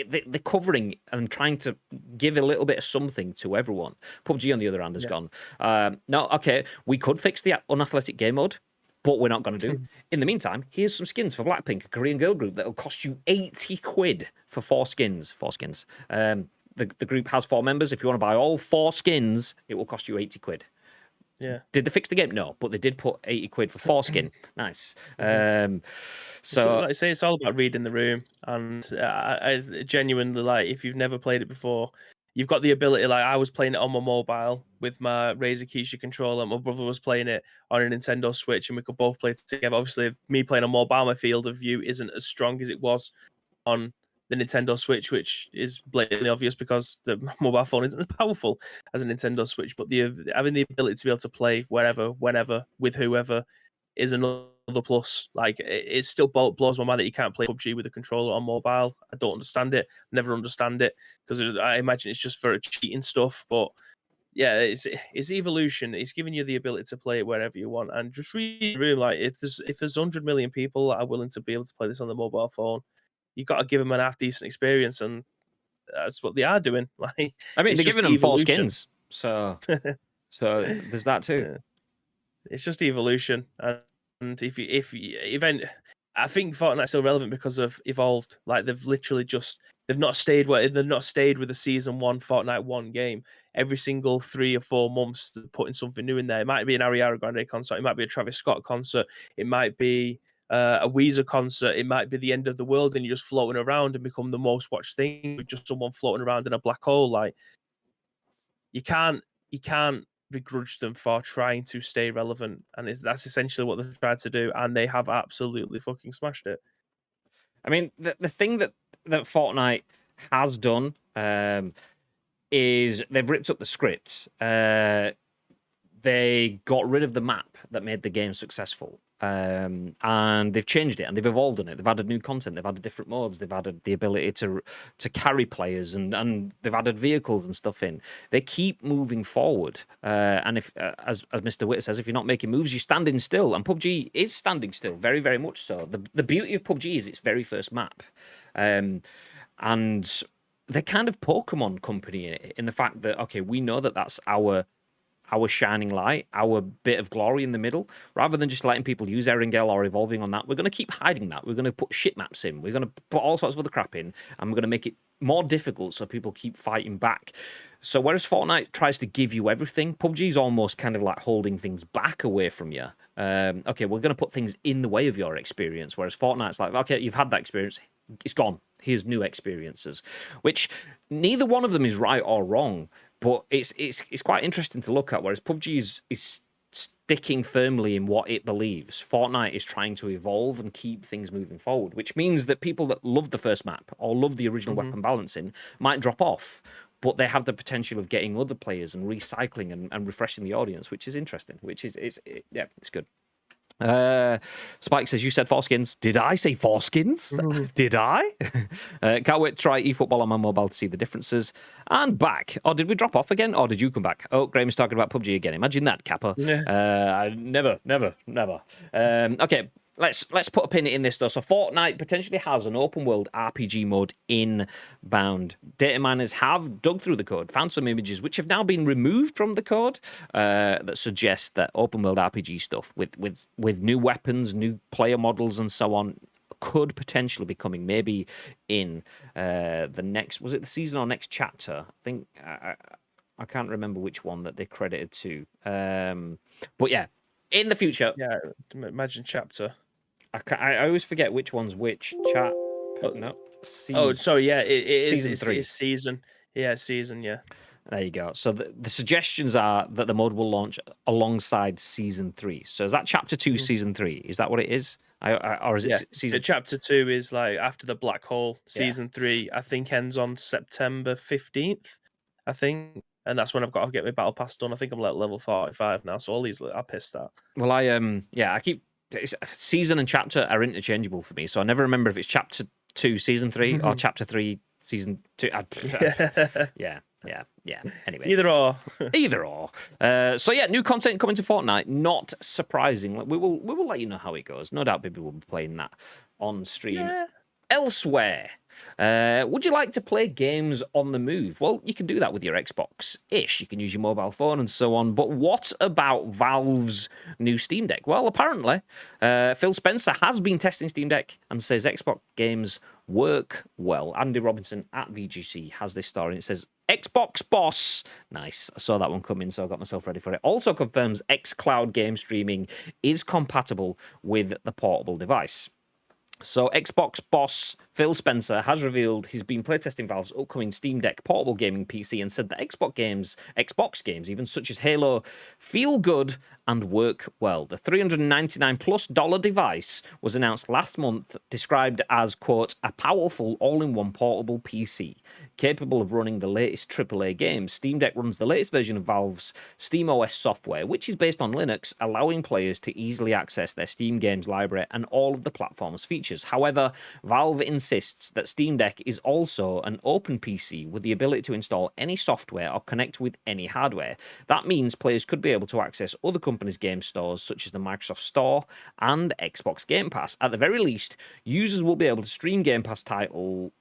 Speaker 1: they're covering and trying to give a little bit of something to everyone. PUBG, on the other hand, has gone, no, okay, we could fix the unathletic game mode, but we're not going to do. In the meantime, here's some skins for Blackpink, a Korean girl group that'll cost you 80 quid for 4 skins. 4 skins. The group has 4 members. If you want to buy all 4 skins, it will cost you 80 quid.
Speaker 3: Yeah.
Speaker 1: Did they fix the game? No, but they did put 80 quid for 4 skin. Nice.
Speaker 3: So, like I say, it's all about reading the room, and I genuinely, like, if you've never played it before, you've got the ability. Like, I was playing it on my mobile with my Razer Keisha controller, and my brother was playing it on a Nintendo Switch, and we could both play it together. Obviously, me playing on mobile, my field of view isn't as strong as it was on the Nintendo Switch, which is blatantly obvious because the mobile phone isn't as powerful as a Nintendo Switch. But having the ability to be able to play wherever, whenever, with whoever is another plus. Like, it still blows my mind that you can't play PUBG with a controller on mobile. I don't understand it. Never understand it, because I imagine it's just for cheating stuff. But yeah, it's evolution. It's giving you the ability to play it wherever you want, and just read the room. Like, if there's 100 million people that are willing to be able to play this on the mobile phone, you've got to give them an half decent experience, and that's what they are doing. Like,
Speaker 1: I mean,
Speaker 3: it's
Speaker 1: they're
Speaker 3: just
Speaker 1: giving them 4
Speaker 3: evolution.
Speaker 1: skins, so there's that too.
Speaker 3: Yeah. It's just evolution, and if event, I think Fortnite's still relevant because of evolved. Like, they've not stayed with the season 1 Fortnite 1 game. Every single 3 or 4 months, they're putting something new in there. It might be an Ariana Grande concert, it might be a Travis Scott concert, it might be a Weezer concert, it might be the end of the world, and you're just floating around and become the most watched thing with just someone floating around in a black hole. Like, you can't begrudge them for trying to stay relevant, and that's essentially what they've tried to do, and they have absolutely fucking smashed it.
Speaker 1: I mean, the thing that Fortnite has done is they've ripped up the scripts. they got rid of the map that made the game successful. And they've changed it and they've evolved on it. They've added new content. They've added different modes. They've added the ability to carry players and they've added vehicles and stuff in. They keep moving forward. And if, as Mr. Witt says, if you're not making moves, you're standing still. And PUBG is standing still, very, very much so. The beauty of PUBG is its very first map. And they're kind of Pokemon company in the fact that, okay, we know that that's our shining light, our bit of glory in the middle, rather than just letting people use Erangel or evolving on that. We're going to keep hiding that. We're going to put shit maps in. We're going to put all sorts of other crap in, and we're going to make it more difficult so people keep fighting back. So whereas Fortnite tries to give you everything, PUBG's almost kind of like holding things back away from you. Okay, we're going to put things in the way of your experience, whereas Fortnite's like, okay, you've had that experience, it's gone. Here's new experiences, which neither one of them is right or wrong. But it's quite interesting to look at, whereas PUBG is sticking firmly in what it believes. Fortnite is trying to evolve and keep things moving forward, which means that people that love the first map or love the original weapon balancing might drop off, but they have the potential of getting other players and recycling and refreshing the audience, which is interesting, it's good. Spike says, you said foreskins. Did I say foreskins? Did I? Can't wait to try eFootball on my mobile to see the differences. And back. Oh, did we drop off again? Or did you come back? Oh, Graham's talking about PUBG again. Imagine that, Kappa.
Speaker 3: Yeah.
Speaker 1: Never. Okay, let's put a pin in this, though. So Fortnite potentially has an open world RPG mode inbound. Dataminers have dug through the code, found some images which have now been removed from the code that suggest that open world RPG stuff with new weapons, new player models, and so on could potentially be coming maybe in the next, was it the season or next chapter? I think I can't remember which one that they credited to. But yeah, in the future.
Speaker 3: Yeah, imagine chapter.
Speaker 1: I always forget which one's which. No.
Speaker 3: Sorry, yeah, it is
Speaker 1: season 3.
Speaker 3: It's season. Yeah, season, yeah.
Speaker 1: There you go. So the suggestions are that the mode will launch alongside season 3. So is that chapter 2, season 3? Is that what it is? Or is it season?
Speaker 3: Chapter 2 is like after the black hole. Season 3, I think, ends on September 15th. I think, and that's when I've got to get my battle pass done. I think I'm like level 45 now, so all these I pissed that.
Speaker 1: Well, I keep season and chapter are interchangeable for me, so I never remember if it's chapter 2, season 3, or chapter 3, season 2. Yeah. Anyway,
Speaker 3: either
Speaker 1: or. So yeah, new content coming to Fortnite. Not surprising. We will let you know how it goes. No doubt, people will be playing that on stream. Yeah. Elsewhere, would you like to play games on the move? Well, you can do that with your Xbox-ish. You can use your mobile phone and so on. But what about Valve's new Steam Deck? Well, apparently, Phil Spencer has been testing Steam Deck and says Xbox games work well. Andy Robinson at VGC has this story, and it says, Xbox boss. Nice. I saw that one coming, so I got myself ready for it. Also confirms xCloud game streaming is compatible with the portable device. So Xbox boss Phil Spencer has revealed he's been playtesting Valve's upcoming Steam Deck portable gaming PC and said that Xbox games, even such as Halo, feel good and work well. The $399+ device was announced last month, described as, quote, a powerful all-in-one portable PC, capable of running the latest AAA games. Steam Deck runs the latest version of Valve's SteamOS software, which is based on Linux, allowing players to easily access their Steam games library and all of the platform's features. However, Valve insists that Steam Deck is also an open PC with the ability to install any software or connect with any hardware. That means players could be able to access other companies' game stores, such as the Microsoft Store and Xbox Game Pass. At the very least, users will be able to stream Game Pass title.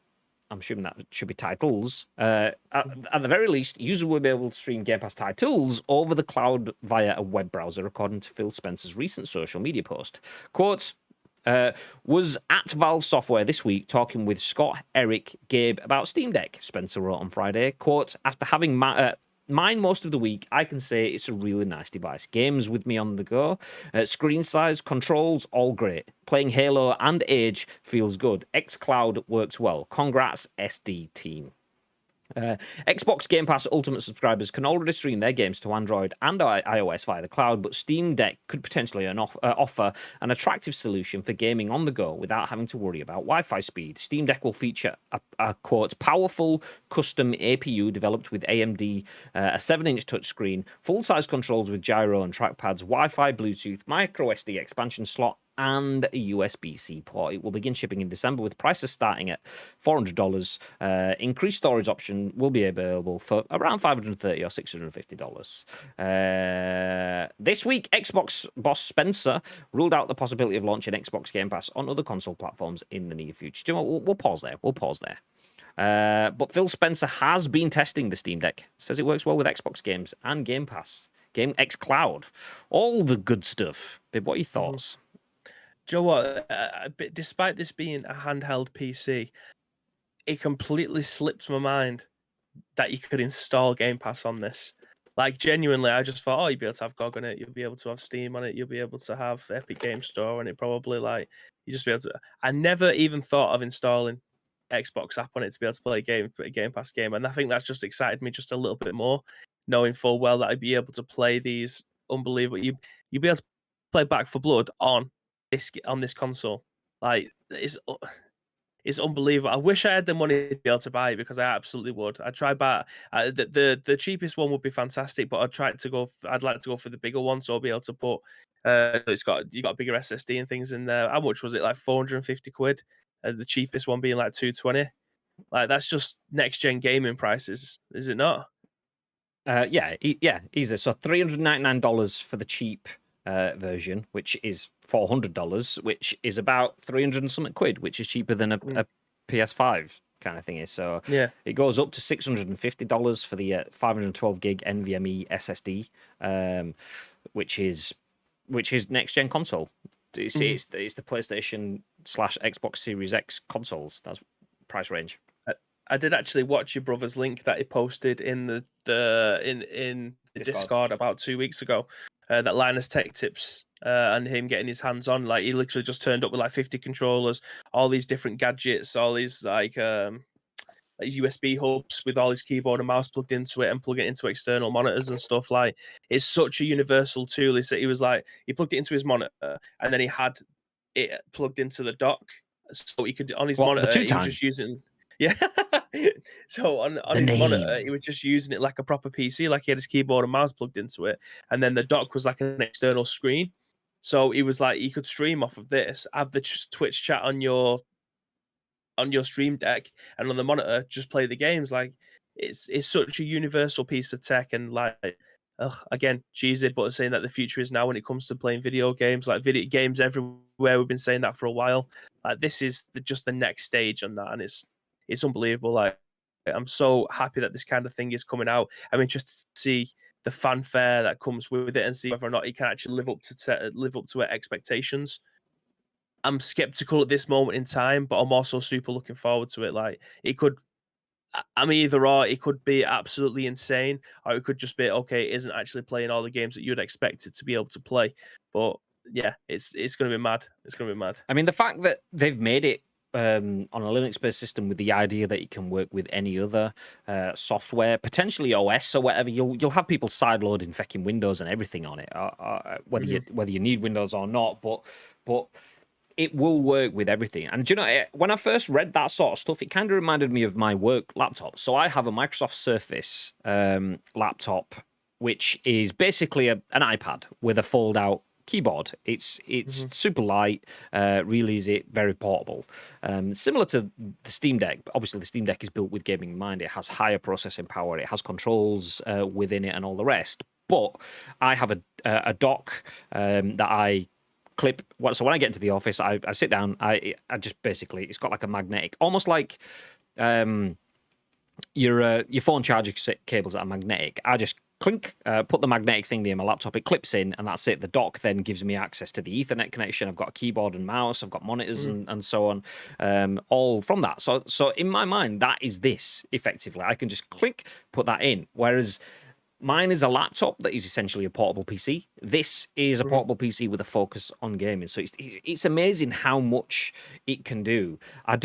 Speaker 1: I'm assuming that should be titles. At the very least, users will be able to stream Game Pass titles over the cloud via a web browser, according to Phil Spencer's recent social media post. Quote, was at Valve Software this week talking with Scott, Eric, Gabe about Steam Deck, Spencer wrote on Friday. Quote, after having mine most of the week, I can say it's a really nice device. Games with me on the go. Screen size, controls, all great. Playing Halo and Age feels good. xCloud works well. Congrats, SD team. Xbox Game Pass Ultimate subscribers can already stream their games to Android and iOS via the cloud, but Steam Deck could potentially offer an attractive solution for gaming on the go without having to worry about Wi-Fi speed. Steam Deck will feature a quote, powerful custom APU developed with AMD, a 7-inch touchscreen, full-size controls with gyro and trackpads, Wi-Fi, Bluetooth, micro SD expansion slot, and a USB-C port. It will begin shipping in December with prices starting at $400. Increased storage option will be available for around $530 or $650. This week, Xbox boss Spencer ruled out the possibility of launching Xbox Game Pass on other console platforms in the near future. Do you know what? We'll pause there. But Phil Spencer has been testing the Steam Deck. Says it works well with Xbox games and Game Pass, Game X Cloud, all the good stuff. Bib, what are your thoughts?
Speaker 3: Do you know what? Despite this being a handheld PC, it completely slips my mind that you could install Game Pass on this. Like, genuinely, I just thought, oh, you'll be able to have GOG on it, you'll be able to have Steam on it, you'll be able to have Epic Game Store, and it probably, like, you just be able to. I never even thought of installing Xbox app on it to be able to play a Game Pass game, and I think that's just excited me just a little bit more, knowing full well that I'd be able to play these unbelievable. You'd be able to play Back for Blood on this console. Like, it's unbelievable. I wish I had the money to be able to buy it, because I absolutely would. I'd try buy the cheapest one would be fantastic, but I'd like to go for the bigger one, so I'll be able to put you got a bigger SSD and things in there. How much was it? Like 450 quid. The cheapest one being like 220. Like, that's just next gen gaming prices, is it not?
Speaker 1: Yeah, easy. So $399 for the cheap version, which is $400, which is about 300 and something quid, which is cheaper than a PS5 kind of thingy. So
Speaker 3: yeah,
Speaker 1: it goes up to $650 for the 512 gig NVMe SSD, which is next gen console. It's the PlayStation / Xbox Series X consoles. That's price range.
Speaker 3: I did actually watch your brother's link that he posted in the Discord about 2 weeks ago. That Linus Tech Tips and him getting his hands on. Like, he literally just turned up with like 50 controllers, all these different gadgets, all these like USB hubs with all his keyboard and mouse plugged into it, and plugging it into external monitors and stuff. Like, it's such a universal tool. He was like, he plugged it into his monitor, and then he had it plugged into the dock, so he could on his monitor. He was just using. Yeah. So on his monitor, he was just using it like a proper PC, like he had his keyboard and mouse plugged into it, and then the dock was like an external screen. So he was like, he could stream off of this, have the Twitch chat on your Stream Deck, and on the monitor just play the games. Like, it's such a universal piece of tech, and like, again, cheesy, but saying that the future is now when it comes to playing video games. Like, video games everywhere. We've been saying that for a while. Like, this is just the next stage on that, and it's unbelievable. Like, I'm so happy that this kind of thing is coming out. I'm interested to see the fanfare that comes with it, and see whether or not it can actually live up to expectations. I'm skeptical at this moment in time, but I'm also super looking forward to it. Like, it could, either or. It could be absolutely insane, or it could just be okay. It isn't actually playing all the games that you'd expect it to be able to play. But yeah, it's going to be mad. It's going to be mad.
Speaker 1: I mean, the fact that they've made it on a Linux-based system with the idea that it can work with any other software, potentially OS or whatever, you'll have people sideloading fucking Windows and everything on it, whether you need Windows or not. But it will work with everything. And do you know, when I first read that sort of stuff, it kind of reminded me of my work laptop. So I have a Microsoft Surface laptop, which is basically an iPad with a fold-out keyboard. It's super light, really easy, very portable. Similar to the Steam Deck, but obviously the Steam Deck is built with gaming in mind. It has higher processing power, it has controls within it and all the rest. But I have a dock that I clip. So when I get into the office, I sit down, I just basically, it's got like a magnetic, almost like your phone charger cables that are magnetic. I just clink, put the magnetic thing in my laptop, it clips in, and that's it. The dock then gives me access to the Ethernet connection. I've got a keyboard and mouse, I've got monitors and so on, all from that. So in my mind, that is this, effectively. I can just click, put that in. Whereas Mine is a laptop that is essentially a portable PC. This is a
Speaker 3: Mhm.
Speaker 1: portable PC with a focus on gaming. So it's amazing how much it can do. I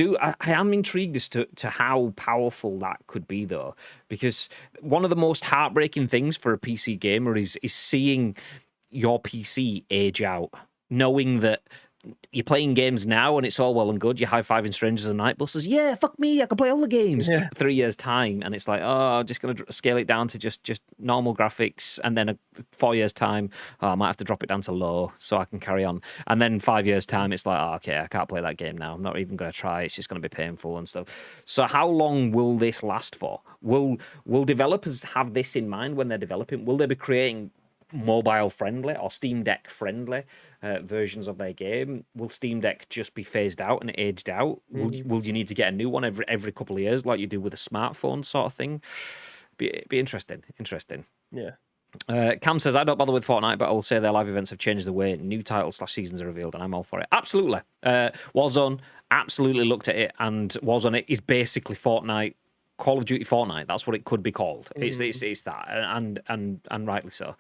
Speaker 1: am intrigued as to how powerful that could be, though, because one of the most heartbreaking things for a PC gamer is seeing your PC age out, knowing that you're playing games now and it's all well and good. You're high-fiving strangers and night buses. Yeah, fuck me, I can play all the games.
Speaker 3: Yeah.
Speaker 1: 3 years' time, and it's like, oh, I'm just going to scale it down to just normal graphics. And then 4 years' time, I might have to drop it down to low so I can carry on. And then 5 years' time, it's like, oh, okay, I can't play that game now. I'm not even going to try. It's just going to be painful and stuff. So how long will this last for? Will developers have this in mind when they're developing? Will they be creating mobile friendly or Steam Deck friendly versions of their game? Will Steam Deck just be phased out and aged out? Will you need to get a new one every couple of years like you do with a smartphone sort of thing? Be interesting.
Speaker 3: Yeah.
Speaker 1: Cam says, I don't bother with Fortnite, but I will say their live events have changed the way new titles/seasons are revealed, and I'm all for it. Absolutely. Warzone, absolutely looked at it, and Warzone is basically Fortnite, Call of Duty Fortnite. That's what it could be called. It's that, and rightly so.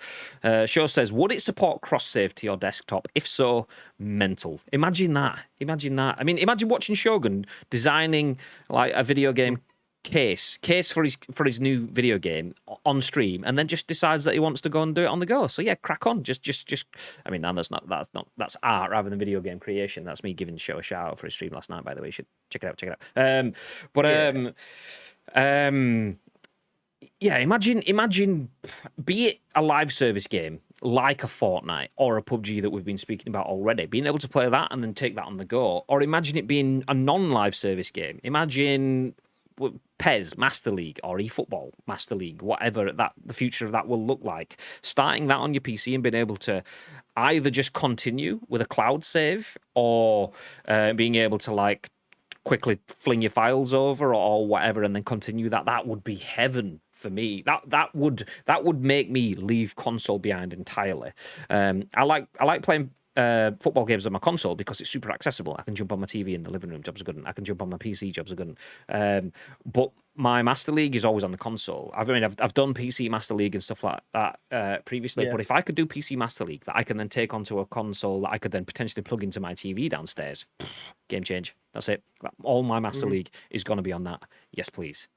Speaker 1: Show says, would it support cross save to your desktop? If so, mental. Imagine that. I mean, imagine watching Shogun designing like a video game case for his new video game on stream, and then just decides that he wants to go and do it on the go. So yeah, crack on. Just. I mean, that's art rather than video game creation. That's me giving the show a shout out for his stream last night. By the way, you should check it out. Yeah, imagine, be it a live service game like a Fortnite or a PUBG that we've been speaking about already, being able to play that and then take that on the go, or imagine it being a non-live service game. Imagine PES Master League or eFootball Master League, whatever the future of that will look like. Starting that on your PC and being able to either just continue with a cloud save or being able to like quickly fling your files over or whatever and then continue that would be heaven for me. That would make me leave console behind entirely. I like playing football games on my console because it's super accessible. I can jump on my TV in the living room, jobs are good. I can jump on my PC, jobs are good. But my Master League is always on the console. I've done PC Master League and stuff like that previously. Yeah. But if I could do PC Master League that I can then take onto a console that I could then potentially plug into my TV downstairs, game change. That's it. All my Master League is going to be on that. Yes, please.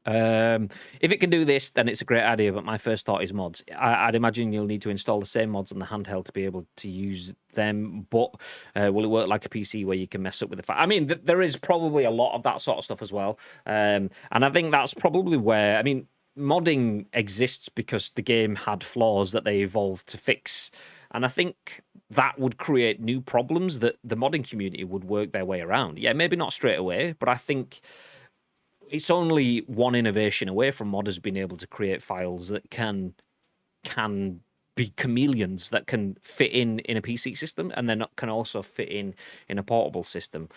Speaker 1: If it can do this, then it's a great idea, but my first thought is mods. I'd imagine you'll need to install the same mods on the handheld to be able to use them, but will it work like a PC where you can mess up with the I mean, there is probably a lot of that sort of stuff as well, and I think that's probably where, I mean, modding exists because the game had flaws that they evolved to fix, and I think that would create new problems that the modding community would work their way around. Yeah, maybe not straight away, but I think it's only one innovation away from modders being able to create files that can be chameleons, that can fit in a PC system and then can also fit in a portable system.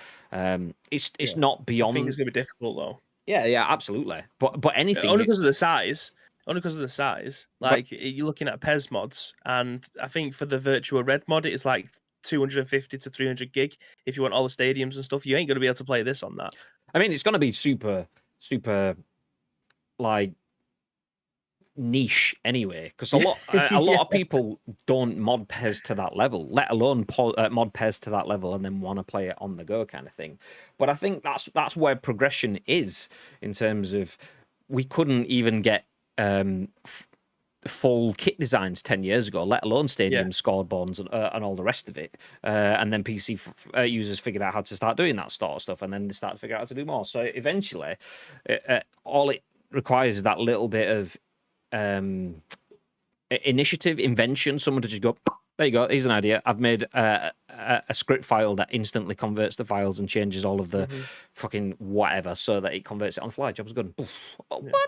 Speaker 1: It's not beyond.
Speaker 3: I think it's going to be difficult though.
Speaker 1: Yeah, absolutely. But anything
Speaker 3: only because of the size. Like you're looking at PES mods, and I think for the Virtua Red mod, it's like 250 to 300 gig. If you want all the stadiums and stuff, you ain't going to be able to play this on that.
Speaker 1: I mean, it's going to be super like niche anyway, because a lot of people don't mod PES to that level, let alone mod PES to that level and then want to play it on the go kind of thing. But I think that's where progression is, in terms of we couldn't even get full kit designs 10 years ago, let alone stadium scoreboards and all the rest of it. And then PC users figured out how to start doing that sort of stuff, and then they start to figure out how to do more. So eventually, all it requires is that little bit of initiative, invention, someone to just go, there you go, here's an idea. I've made a script file that instantly converts the files and changes all of the fucking whatever so that it converts it on the fly. Job's good. What?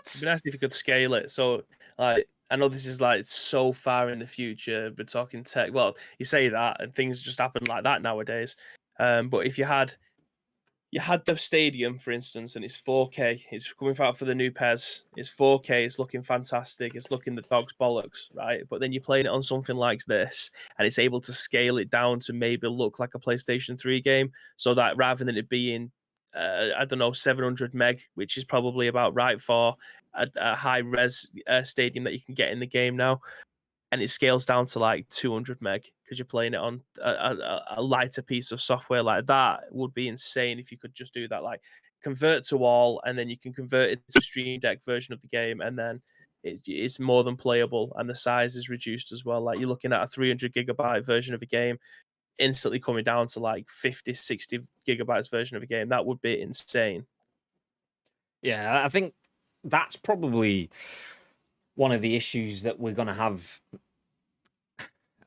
Speaker 3: It'd be nice if you could scale it. So, like, I know this is like so far in the future. We're talking tech. Well, you say that, and things just happen like that nowadays. But if you had the stadium, for instance, and it's 4K, it's coming out for the new PES. It's 4K. It's looking fantastic. It's looking the dog's bollocks, right? But then you're playing it on something like this, and it's able to scale it down to maybe look like a PlayStation 3 game, so that rather than it being I don't know, 700 meg, which is probably about right for a high res stadium that you can get in the game now. And it scales down to like 200 meg because you're playing it on a lighter piece of software like that. It would be insane if you could just do that, like convert to all, and then you can convert it to Stream Deck version of the game, and then it's more than playable, and the size is reduced as well. Like you're looking at a 300 gigabyte version of a game instantly coming down to like 50, 60 gigabytes version of a game. That would be insane.
Speaker 1: Yeah, I think that's probably one of the issues that we're going to have.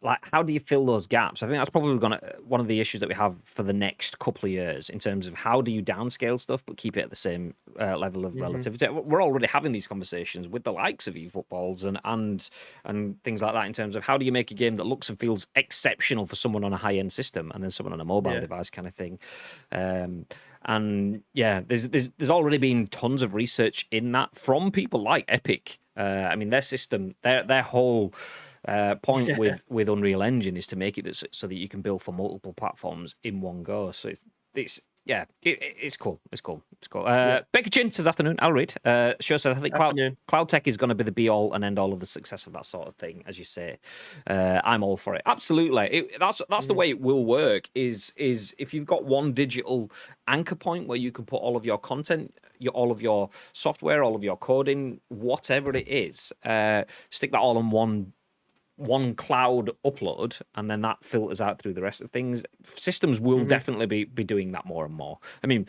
Speaker 1: Like, how do you fill those gaps? I think that's probably one of the issues that we have for the next couple of years in terms of how do you downscale stuff but keep it at the same level of relativity. We're already having these conversations with the likes of eFootballs and things like that in terms of how do you make a game that looks and feels exceptional for someone on a high-end system and then someone on a mobile device kind of thing. And yeah, there's already been tons of research in that from people like Epic. I mean, their system, their whole point with Unreal Engine is to make it so that you can build for multiple platforms in one go. So it's cool. It's cool. Becky Chin says afternoon. I'll read. Sure says I think cloud tech is going to be the be all and end all of the success of that sort of thing, as you say. I'm all for it. Absolutely. That's the way it will work. Is if you've got one digital anchor point where you can put all of your content, all of your software, all of your coding, whatever it is, stick that all on one cloud upload, and then that filters out through the rest of things. Systems will definitely be doing that more and more. I mean,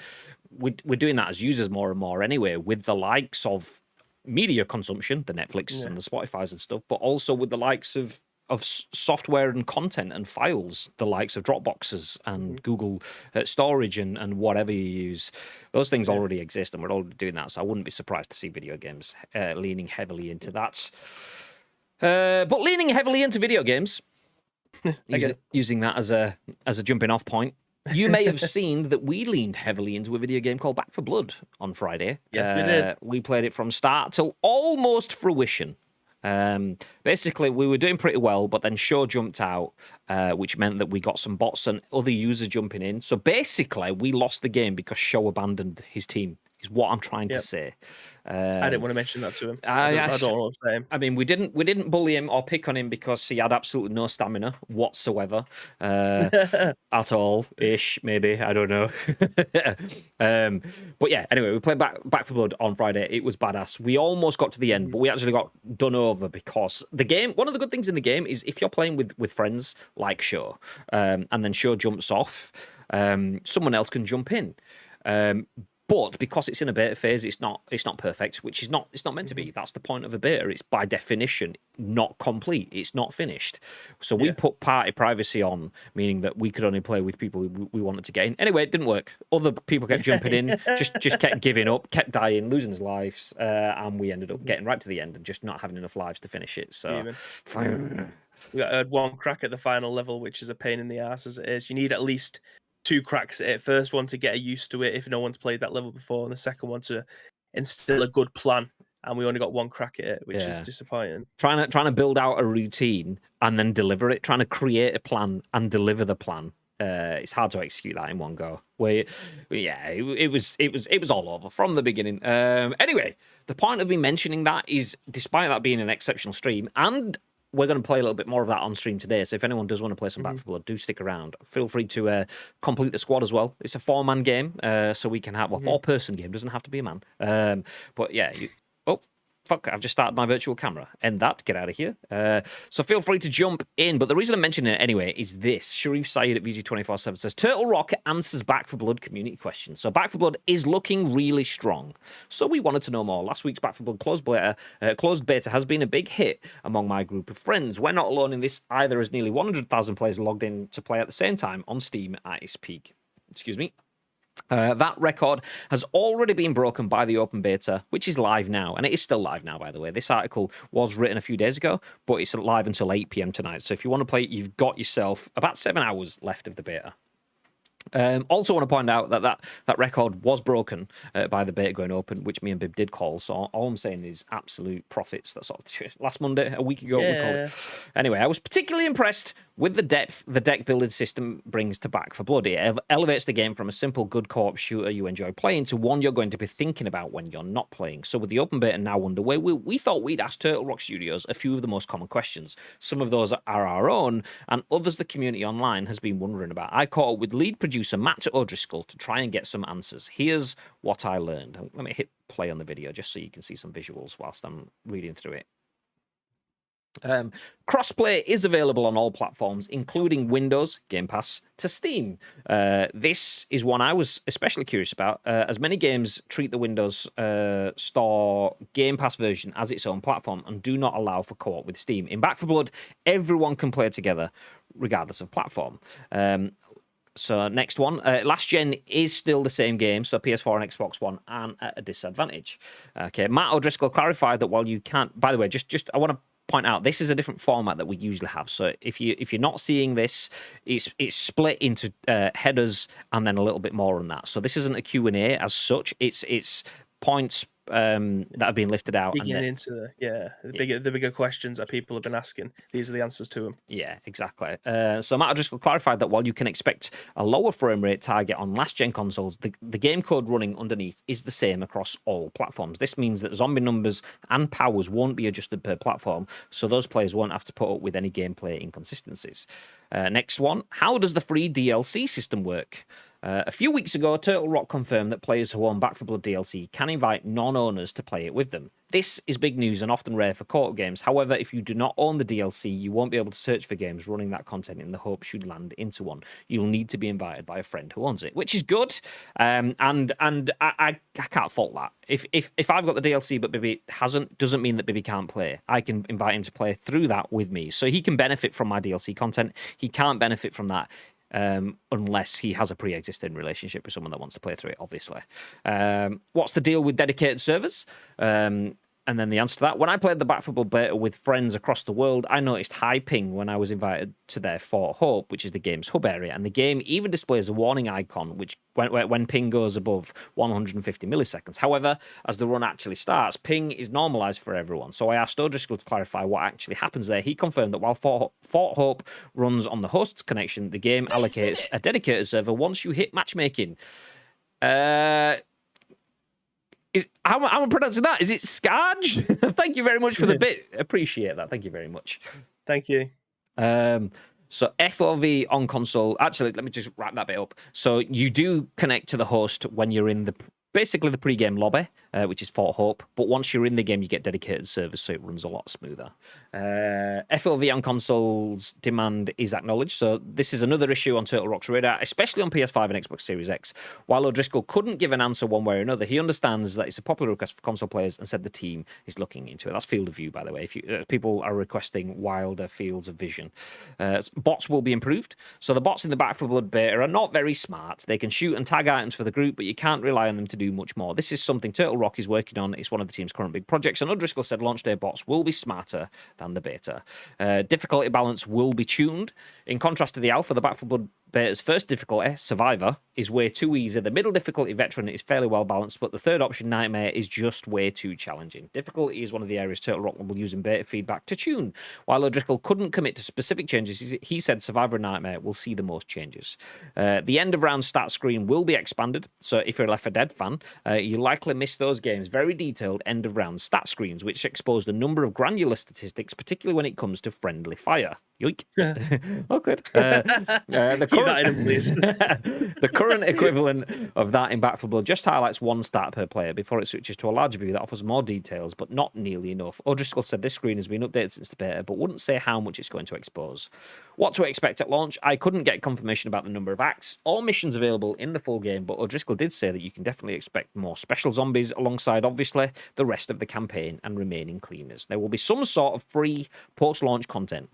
Speaker 1: we're doing that as users more and more anyway, with the likes of media consumption, the Netflixes and the Spotifys and stuff, but also with the likes of software and content and files, the likes of Dropboxes and Google storage and whatever you use. Those things already exist, and we're already doing that, so I wouldn't be surprised to see video games leaning heavily into that. But leaning heavily into video games, using that as a jumping off point, you may have seen that we leaned heavily into a video game called Back 4 Blood on Friday.
Speaker 3: Yes, we did.
Speaker 1: We played it from start till almost fruition. Basically, we were doing pretty well, but then Show jumped out, which meant that we got some bots and other users jumping in. So basically, we lost the game because Show abandoned his team. Is what I'm trying to say.
Speaker 3: I didn't want to mention that to him. I don't know what I'm saying.
Speaker 1: I mean, we didn't bully him or pick on him because he had absolutely no stamina whatsoever, at all ish. Maybe, I don't know. But yeah, anyway, we played Back 4 Blood on Friday. It was badass. We almost got to the end, but we actually got done over because the game. One of the good things in the game is if you're playing with friends like Show, and then Show jumps off, someone else can jump in. But because it's in a beta phase, it's not perfect, which is it's not meant to be. That's the point of a beta. It's by definition not complete. It's not finished. So we put party privacy on, meaning that we could only play with people we wanted to get in. Anyway, it didn't work. Other people kept jumping in, just kept giving up, kept dying, losing his lives, and we ended up getting right to the end and just not having enough lives to finish it. So
Speaker 3: we had one crack at the final level, which is a pain in the ass as it is. You need at least 2 cracks at it. First one to get used to it if no one's played that level before, and the second one to instill a good plan. And we only got 1 crack at it, which is disappointing.
Speaker 1: Trying to build out a routine and then deliver it. Trying to create a plan and deliver the plan. It's hard to execute that in one go. It was all over from the beginning. Anyway, the point of me mentioning that is, despite that being an exceptional stream, and we're going to play a little bit more of that on stream today. So if anyone does want to play some Back 4 Blood, do stick around. Feel free to complete the squad as well. It's a 4-man game, so we can have a 4-person game. Doesn't have to be a man. But yeah, fuck, I've just started my virtual camera. End that, get out of here. So feel free to jump in. But the reason I'm mentioning it anyway is this. Sherif Saed at VG247 says, Turtle Rock answers Back 4 Blood community questions. So Back 4 Blood is looking really strong. So we wanted to know more. Last week's Back 4 Blood closed beta has been a big hit among my group of friends. We're not alone in this either, as nearly 100,000 players logged in to play at the same time on Steam at its peak. Excuse me. That record has already been broken by the open beta, which is live now. And it is still live now, by the way. This article was written a few days ago, but it's live until 8 p.m. tonight. So if you want to play it, you've got yourself about 7 hours left of the beta. Also want to point out that record was broken by the beta going open, which me and Bib did call. So all I'm saying is absolute profits. That's all. Last Monday, a week ago, we called it. Anyway, I was particularly impressed with the depth the deck building system brings to Back 4 Blood. It elevates the game from a simple good co-op shooter you enjoy playing to one you're going to be thinking about when you're not playing. So with the open beta now underway, we thought we'd ask Turtle Rock Studios a few of the most common questions. Some of those are our own, and others the community online has been wondering about. I caught up with lead producer Matt O'Driscoll to try and get some answers. Here's what I learned. Let me hit play on the video just so you can see some visuals whilst I'm reading through it. Crossplay is available on all platforms, including Windows, Game Pass, to Steam. This is one I was especially curious about, as many games treat the Windows Store Game Pass version as its own platform and do not allow for co-op with Steam. In Back 4 Blood, everyone can play together, regardless of platform. So next one, last gen is still the same game, so PS4 and Xbox One aren't at a disadvantage. Okay, Matt O'Driscoll clarified that while you can't, by the way, just I want to point out this is a different format that we usually have. So if you're not seeing this, it's split into headers and then a little bit more on that. So this isn't a Q&A as such. It's points that have been lifted out.
Speaker 3: Digging into the bigger questions that people have been asking. These are the answers to them.
Speaker 1: Yeah, exactly. So Matt O'Driscoll clarified that while you can expect a lower frame rate target on last-gen consoles, the game code running underneath is the same across all platforms. This means that zombie numbers and powers won't be adjusted per platform, so those players won't have to put up with any gameplay inconsistencies. Next one, how does the free DLC system work? A few weeks ago, Turtle Rock confirmed that players who own Back 4 Blood DLC can invite non-owners to play it with them. This is big news and often rare for co-op games. However, if you do not own the DLC, you won't be able to search for games running that content in the hopes you'd land into one. You'll need to be invited by a friend who owns it, which is good. And I can't fault that. If I've got the DLC but Bibby hasn't, doesn't mean that Bibby can't play. I can invite him to play through that with me, so he can benefit from my DLC content. He can't benefit from that unless he has a pre-existing relationship with someone that wants to play through it, obviously. What's the deal with dedicated servers? And then the answer to that, when I played the Back 4 Blood beta with friends across the world, I noticed high ping when I was invited to their Fort Hope, which is the game's hub area, and the game even displays a warning icon which when ping goes above 150 milliseconds. However, as the run actually starts, ping is normalized for everyone. So I asked O'Driscoll to clarify what actually happens there. He confirmed that while Fort Hope runs on the host's connection, the game allocates a dedicated server once you hit matchmaking. How am I pronouncing that? Is it Scarge? Thank you very much for the bit. Appreciate that. Thank you very much.
Speaker 3: Thank you.
Speaker 1: So FOV on console. Actually, let me just wrap that bit up. So you do connect to the host when you're in basically the pre-game lobby, which is Fort Hope. But once you're in the game, you get dedicated servers, so it runs a lot smoother. FLV on consoles demand is acknowledged. So this is another issue on Turtle Rock's radar, especially on PS5 and Xbox Series X. While O'Driscoll couldn't give an answer one way or another, he understands that it's a popular request for console players and said the team is looking into it. That's field of view, by the way. If people are requesting wilder fields of vision. Bots will be improved. So the bots in the Back 4 Blood beta are not very smart. They can shoot and tag items for the group, but you can't rely on them to do much more. This is something Turtle Rock is working on. It's one of the team's current big projects, and O'Driscoll said launch day bots will be smarter than the beta. Difficulty balance will be tuned. In contrast to the alpha, the Back 4 Blood beta's first difficulty, Survivor, is way too easy. The middle difficulty, Veteran, is fairly well balanced, but the third option, Nightmare, is just way too challenging. Difficulty is one of the areas Turtle Rock will use in beta feedback to tune. While O'Driscoll couldn't commit to specific changes, he said Survivor and Nightmare will see the most changes. The end of round stat screen will be expanded, so if you're a Left 4 Dead fan, you'll likely miss those games. Very detailed end of round stat screens, which expose the number of granular statistics, particularly when it comes to friendly fire. Yoink. Oh, good. The current equivalent of that in Back 4 Blood just highlights one stat per player before it switches to a larger view that offers more details, but not nearly enough. O'Driscoll said this screen has been updated since the beta, but wouldn't say how much it's going to expose. What to expect at launch? I couldn't get confirmation about the number of acts or missions available in the full game, but O'Driscoll did say that you can definitely expect more special zombies alongside, obviously, the rest of the campaign and remaining cleaners. There will be some sort of free post-launch content.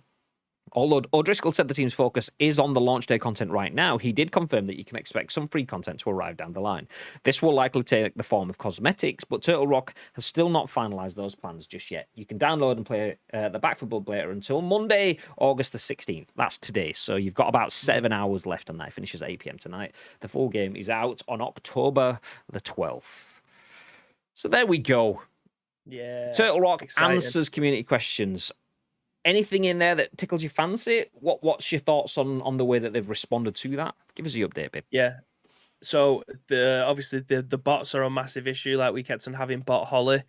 Speaker 1: Although O'Driscoll said the team's focus is on the launch day content right now, he did confirm that you can expect some free content to arrive down the line. This will likely take the form of cosmetics, but Turtle Rock has still not finalised those plans just yet. You can download and play the Back for Blood beta until Monday, August the 16th. That's today, so you've got about 7 hours left on that. It finishes at 8 p.m. tonight. The full game is out on October the 12th. So there we go.
Speaker 3: Yeah.
Speaker 1: Turtle Rock
Speaker 3: exciting.
Speaker 1: answers community questions. Anything in there that tickles your fancy? What's your thoughts on the way that they've responded to that? Give us the update, babe.
Speaker 3: Yeah. So obviously the bots are a massive issue. Like we kept on having bot holly,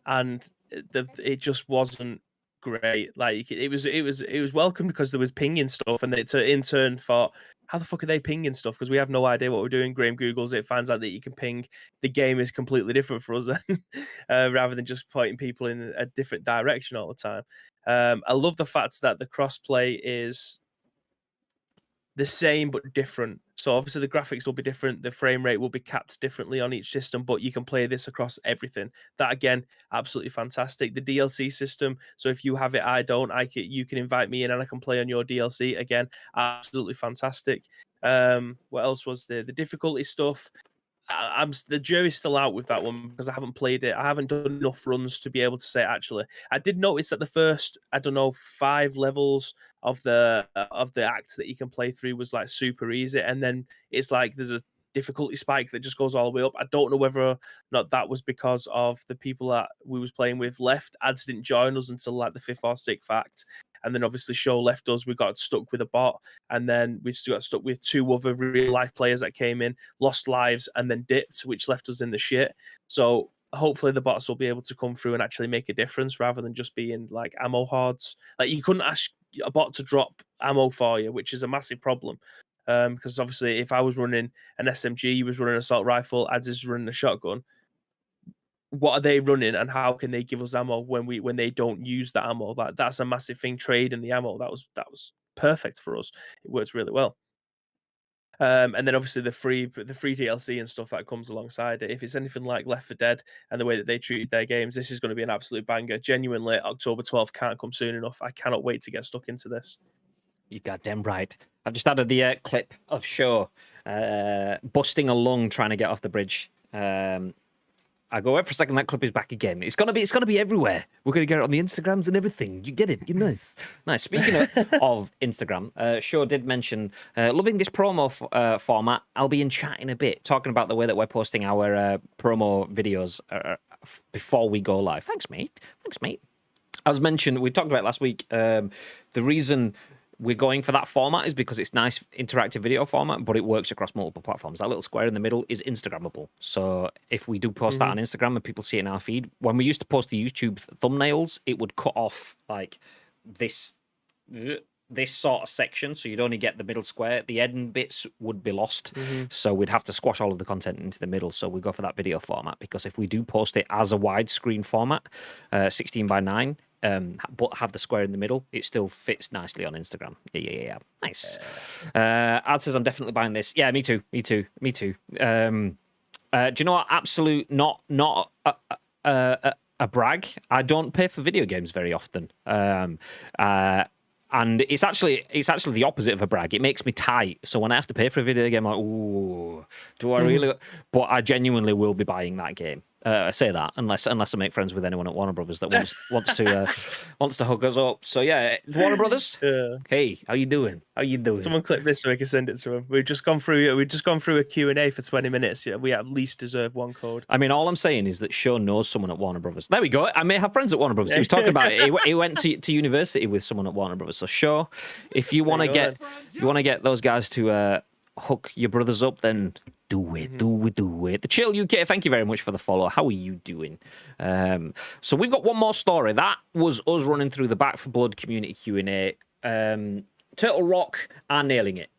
Speaker 3: and it just wasn't great. Like it was welcome because there was pinging stuff, and then it in turn thought, how the fuck are they pinging stuff? Because we have no idea what we're doing. Graham Googles it, finds out that you can ping. The game is completely different for us then, rather than just pointing people in a different direction all the time. I love the fact that the crossplay is the same but different. So obviously the graphics will be different, the frame rate will be capped differently on each system, but you can play this across everything. That again, absolutely fantastic. The DLC system. So if you have it, I don't. You can invite me in and I can play on your DLC. Again, absolutely fantastic. What else was there? The difficulty stuff. The jury's still out with that one because I haven't played it. I haven't done enough runs to be able to say actually. I did notice that the first, I don't know, 5 levels of the act that you can play through was like super easy, and then it's like there's a difficulty spike that just goes all the way up. I don't know whether or not that was because of the people that we was playing with left. Ads didn't join us until like the 5th or 6th act. And then obviously Show left us. We got stuck with a bot, and then we still got stuck with 2 other real life players that came in, lost lives, and then dipped, which left us in the shit. So hopefully the bots will be able to come through and actually make a difference rather than just being like ammo hordes. Like you couldn't ask a bot to drop ammo for you, which is a massive problem. Because obviously if I was running an SMG, you was running an assault rifle, Ads is running a shotgun. What are they running and how can they give us ammo when they don't use the ammo? That's a massive thing. Trade in the ammo. That was perfect for us. It works really well. And then obviously the free DLC and stuff that comes alongside it. If it's anything like Left 4 Dead and the way that they treat their games, this is going to be an absolute banger. Genuinely, October 12th can't come soon enough. I cannot wait to get stuck into this.
Speaker 1: You goddamn right. I've just added the clip of Show busting a lung trying to get off the bridge. I go wait for a second. That clip is back again. It's gonna be everywhere. We're gonna get it on the Instagrams and everything. You get it. You're nice. Nice. Speaking of Instagram, Shaw did mention loving this promo format. I'll be in chat in a bit, talking about the way that we're posting our promo videos before we go live. Thanks, mate. As mentioned, we talked about it last week. The reason we're going for that format is because it's nice interactive video format, but it works across multiple platforms. That little square in the middle is Instagrammable. So if we do post that on Instagram and people see it in our feed, when we used to post the YouTube thumbnails, it would cut off like this sort of section, so you'd only get the middle square. The end bits would be lost, so we'd have to squash all of the content into the middle. So we go for that video format because if we do post it as a widescreen format, 16:9, but have the square in the middle, it still fits nicely on Instagram. Yeah. Nice. Ad says, I'm definitely buying this. Yeah, me too. Do you know what? Absolute not a brag. I don't pay for video games very often. And it's actually the opposite of a brag. It makes me tight. So when I have to pay for a video game, I'm like, ooh, do I really? But I genuinely will be buying that game. I say that unless I make friends with anyone at Warner Brothers that wants to hook us up. So yeah, Warner Brothers. Hey, how you doing?
Speaker 3: Someone clip this so we can send it to him. We've just gone through a Q&A for 20 minutes. Yeah, we at least deserve one code.
Speaker 1: I mean, all I'm saying is that Sean knows someone at Warner Brothers. There we go. I may have friends at Warner Brothers. He was talking about it. He went to university with someone at Warner Brothers. So sure, if you want to get those guys to hook your brothers up, then do it. The Chill UK, thank you very much for the follow. How are you doing? So we've got one more story. That was us running through the Back for Blood community Q&A. Turtle Rock are nailing it.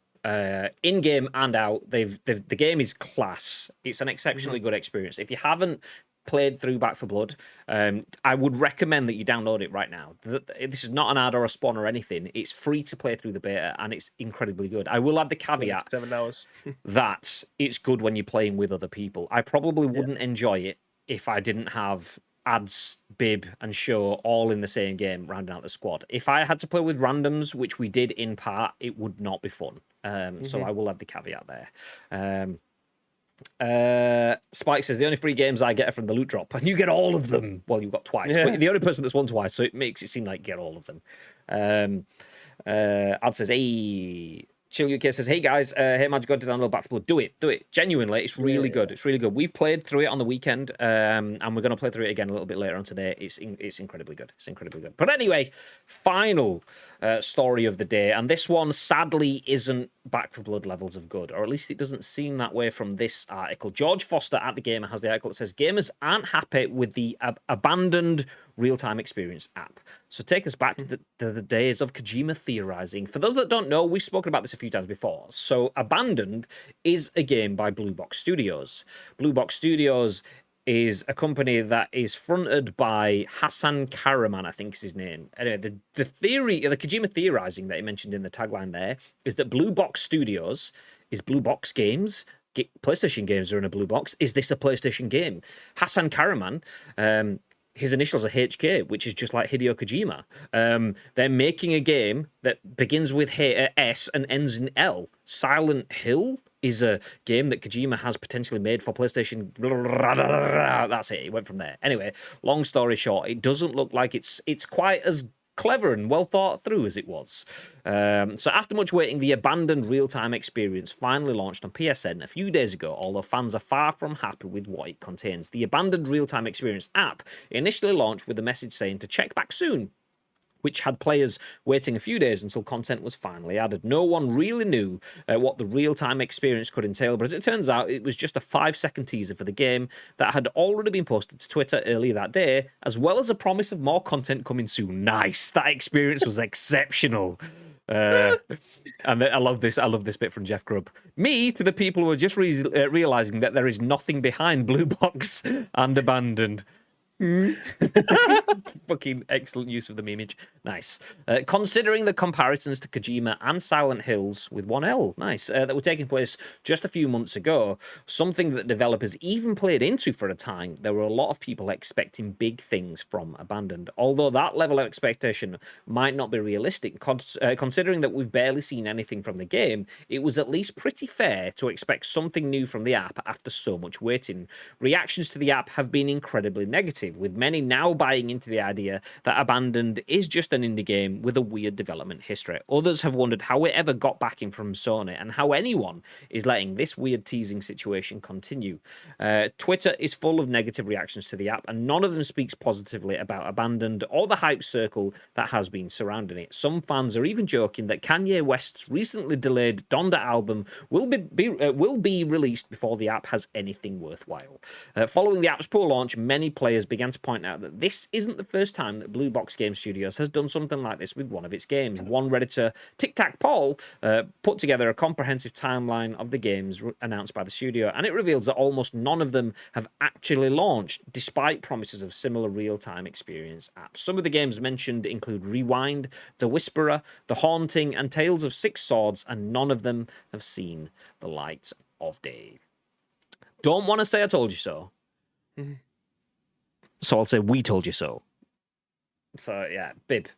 Speaker 1: In game and out, the game is class. It's an exceptionally good experience. If you haven't played through Back for Blood, I would recommend that you download it right now. This is not an ad or a spawn or anything. It's free to play through the beta, and it's incredibly good. I will add the caveat
Speaker 3: 7 hours
Speaker 1: that it's good when you're playing with other people. I probably wouldn't enjoy it if I didn't have adds, bib, and show all in the same game, rounding out the squad. If I had to play with randoms, which we did in part, it would not be fun. So I will add the caveat there. Spike says the only free games I get are from the loot drop, and you get all of them. Well, you've got twice, but the only person that's won twice, so it makes it seem like you get all of them. Ad says, hey. Chill UK says, hey guys, hey man, you got to download Back 4 Blood. Do it. Genuinely, it's really good. It's really good. We've played through it on the weekend, and we're going to play through it again a little bit later on today. It's incredibly good. It's incredibly good. But anyway, final story of the day, and this one sadly isn't Back 4 Blood levels of good, or at least it doesn't seem that way from this article. George Foster at The Gamer has the article that says, gamers aren't happy with the abandoned real-time experience app. So take us back to the days of Kojima theorizing. For those that don't know, we've spoken about this a few times before. So Abandoned is a game by Blue Box Studios. Blue Box Studios is a company that is fronted by Hassan Karaman, I think is his name. Anyway, the theory, the Kojima theorizing that he mentioned in the tagline there is that Blue Box Studios is Blue Box Games. PlayStation games are in a blue box. Is this a PlayStation game? Hassan Karaman, his initials are HK, which is just like Hideo Kojima. They're making a game that begins with S and ends in L. Silent Hill is a game that Kojima has potentially made for PlayStation. That's it. It went from there. Anyway, long story short, it doesn't look like it's quite as clever and well thought through as it was. So after much waiting, the Abandoned real-time experience finally launched on PSN a few days ago, although fans are far from happy with what it contains. The Abandoned real-time experience app initially launched with a message saying to check back soon, which had players waiting a few days until content was finally added. No one really knew what the real-time experience could entail, but as it turns out, it was just a 5-second teaser for the game that had already been posted to Twitter earlier that day, as well as a promise of more content coming soon. Nice! That experience was exceptional. And I love this. I love this bit from Jeff Grubb. Me to the people who are just realizing that there is nothing behind Blue Box and Abandoned. Fucking excellent use of the memeage. Nice. Considering the comparisons to Kojima and Silent Hills with 1L, nice, that were taking place just a few months ago, something that developers even played into for a time, there were a lot of people expecting big things from Abandoned. Although that level of expectation might not be realistic, considering that we've barely seen anything from the game, it was at least pretty fair to expect something new from the app after so much waiting. Reactions to the app have been incredibly negative, with many now buying into the idea that Abandoned is just an indie game with a weird development history. Others have wondered how it ever got backing from Sony and how anyone is letting this weird teasing situation continue. Twitter is full of negative reactions to the app, and none of them speaks positively about Abandoned or the hype circle that has been surrounding it. Some fans are even joking that Kanye West's recently delayed Donda album will be released before the app has anything worthwhile. Following the app's poor launch, many players began to point out that this isn't the first time that Blue Box Game Studios has done something like this with one of its games. One Redditor, Tic Tac Paul, put together a comprehensive timeline of the games announced by the studio, and it reveals that almost none of them have actually launched, despite promises of similar real-time experience apps. Some of the games mentioned include Rewind, The Whisperer, The Haunting, and Tales of Six Swords, and none of them have seen the light of day. Don't want to say I told you so. So I'll say we told you so. So yeah, bib.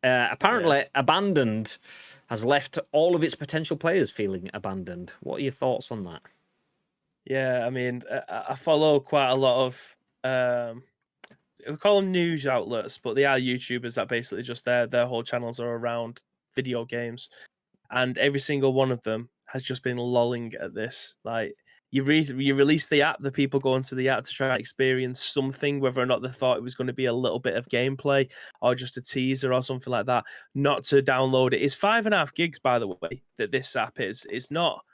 Speaker 1: Apparently, Abandoned has left all of its potential players feeling abandoned. What are your thoughts on that?
Speaker 3: Yeah, I mean, I follow quite a lot of we call them news outlets, but they are YouTubers that basically just their whole channels are around video games, and every single one of them has just been lolling at this. Like you release the app, the people go into the app to try and experience something, whether or not they thought it was going to be a little bit of gameplay or just a teaser or something like that, not to download it. It's 5.5 gigs, by the way, that this app is. It's not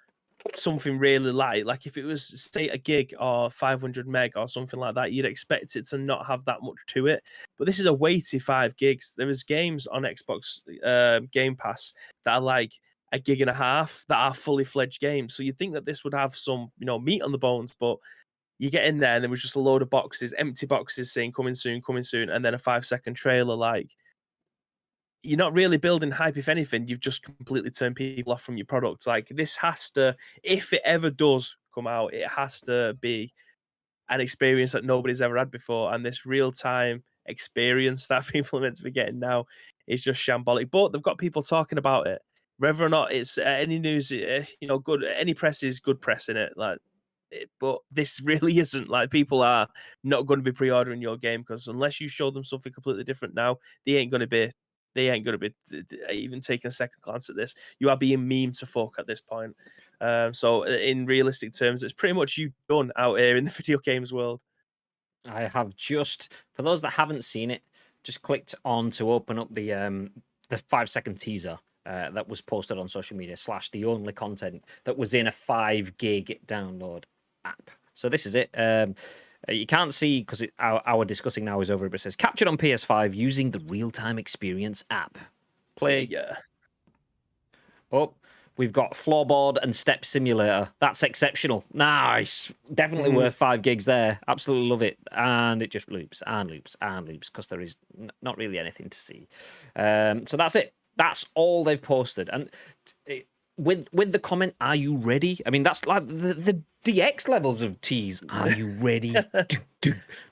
Speaker 3: something really light. Like if it was, say, a gig or 500 meg or something like that, you'd expect it to not have that much to it. But this is a weighty 5 gigs. There is games on Xbox Game Pass that are like 1.5 gigs that are fully fledged games. So you'd think that this would have some, meat on the bones, but you get in there and there was just a load of boxes, empty boxes saying coming soon, and then a 5-second trailer. Like, you're not really building hype. If anything, you've just completely turned people off from your product. Like, this has to, if it ever does come out, it has to be an experience that nobody's ever had before, and this real-time experience that people are meant to be getting now is just shambolic. But they've got people talking about it, whether or not it's any news, good. Any press is good press in it, but this really isn't. Like, people are not going to be pre-ordering your game because unless you show them something completely different now, they ain't going to be. They ain't going to be even taking a second glance at this. You are being meme to fuck at this point. So in realistic terms, it's pretty much you done out here in the video games world.
Speaker 1: I have just, for those that haven't seen it, just clicked on to open up the 5-second teaser that was posted on social media / the only content that was in a 5 gig download app. So this is it. You can't see because our discussing now is over, but it says captured on PS5 using the real-time experience app. Play.
Speaker 3: Yeah.
Speaker 1: Oh, we've got floorboard and step simulator. That's exceptional. Nice. Definitely worth 5 gigs there. Absolutely love it. And it just loops and loops and loops because there is not really anything to see. So that's it. That's all they've posted. And with the comment, "Are you ready?" I mean, that's like the DX levels of tease. Are you ready?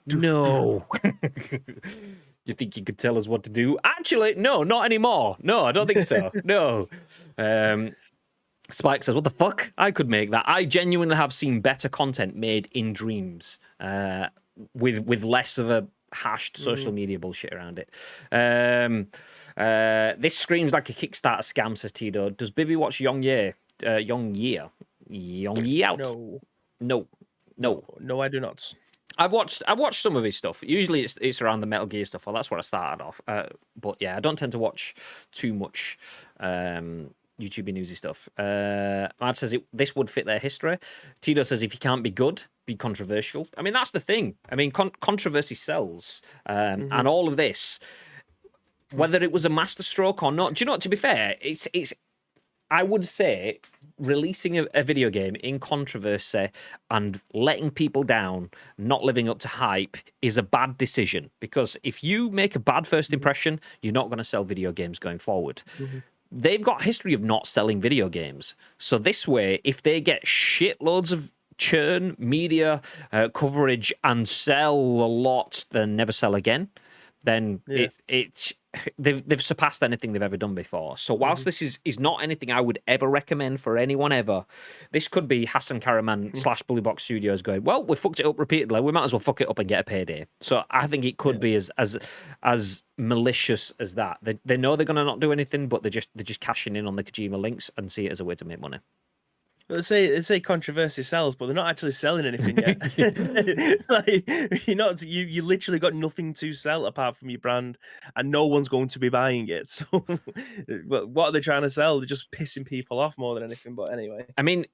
Speaker 1: No. You think you could tell us what to do? Actually, no, not anymore. No, I don't think so. No. Spike says, "What the fuck? I could make that." I genuinely have seen better content made in dreams, with less of a hashed social media bullshit around it. This screams like a Kickstarter scam, says Tito. Does Bibby watch Young Year out?
Speaker 3: No, I do not.
Speaker 1: I've watched some of his stuff. Usually it's around the Metal Gear stuff. Well, that's where I started off. But yeah, I don't tend to watch too much YouTube newsy stuff. Mad says this would fit their history. Tito says if you can't be good, be controversial. I mean, that's the thing. I mean, controversy sells. And all of this, whether it was a masterstroke or not, do you know what? To be fair, it's. I would say releasing a video game in controversy and letting people down, not living up to hype, is a bad decision. Because if you make a bad first impression, you're not going to sell video games going forward. They've got a history of not selling video games. So this way, if they get shitloads of churn, media coverage, and sell a lot, then never sell again, then they've surpassed anything they've ever done before. So whilst this is not anything I would ever recommend for anyone ever, this could be Hassan Karaman / Bully Box Studios going, well, we fucked it up repeatedly, we might as well fuck it up and get a payday. So I think it could be as malicious as that. They know they're going to not do anything, but they're just cashing in on the Kojima links and see it as a way to make money.
Speaker 3: They say controversy sells, but they're not actually selling anything yet. Like, you literally got nothing to sell apart from your brand, and no one's going to be buying it. So, what are they trying to sell? They're just pissing people off more than anything. But anyway,
Speaker 1: I mean,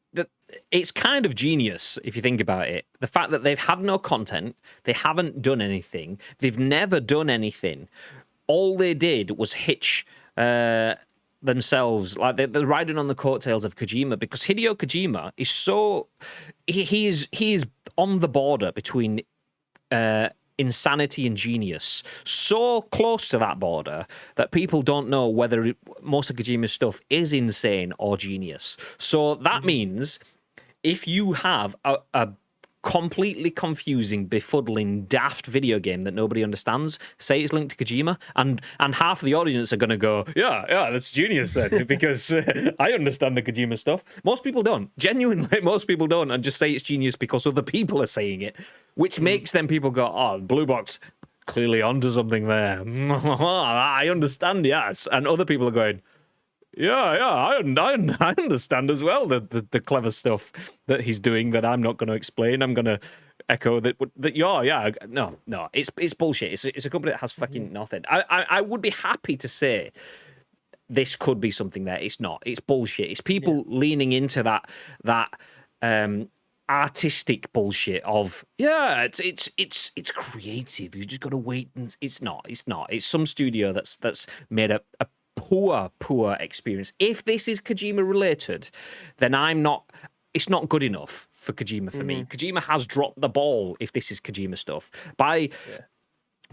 Speaker 1: it's kind of genius if you think about it. The fact that they've had no content, they haven't done anything, they've never done anything. All they did was hitch themselves, like they're riding on the coattails of Kojima, because Hideo Kojima is so he is on the border between insanity and genius, so close to that border that people don't know whether most of Kojima's stuff is insane or genius. So that means if you have a completely confusing, befuddling, daft video game that nobody understands, say it's linked to Kojima, and half of the audience are going to go, yeah, that's genius then, because I understand the Kojima stuff. Most people don't. Genuinely, most people don't, and just say it's genius because other people are saying it, which makes them people go, oh, Blue Box, clearly onto something there. I understand, yes. And other people are going, I understand as well the clever stuff that he's doing that I'm not going to explain. I'm going to echo that no, it's bullshit. It's a company that has fucking nothing. I would be happy to say this could be something there. It's not. It's bullshit. It's people leaning into that artistic bullshit of it's creative. You just got to wait, and it's not. It's some studio that's made a poor experience. If this is Kojima related, then it's not good enough for Kojima for me. Kojima has dropped the ball if this is Kojima stuff.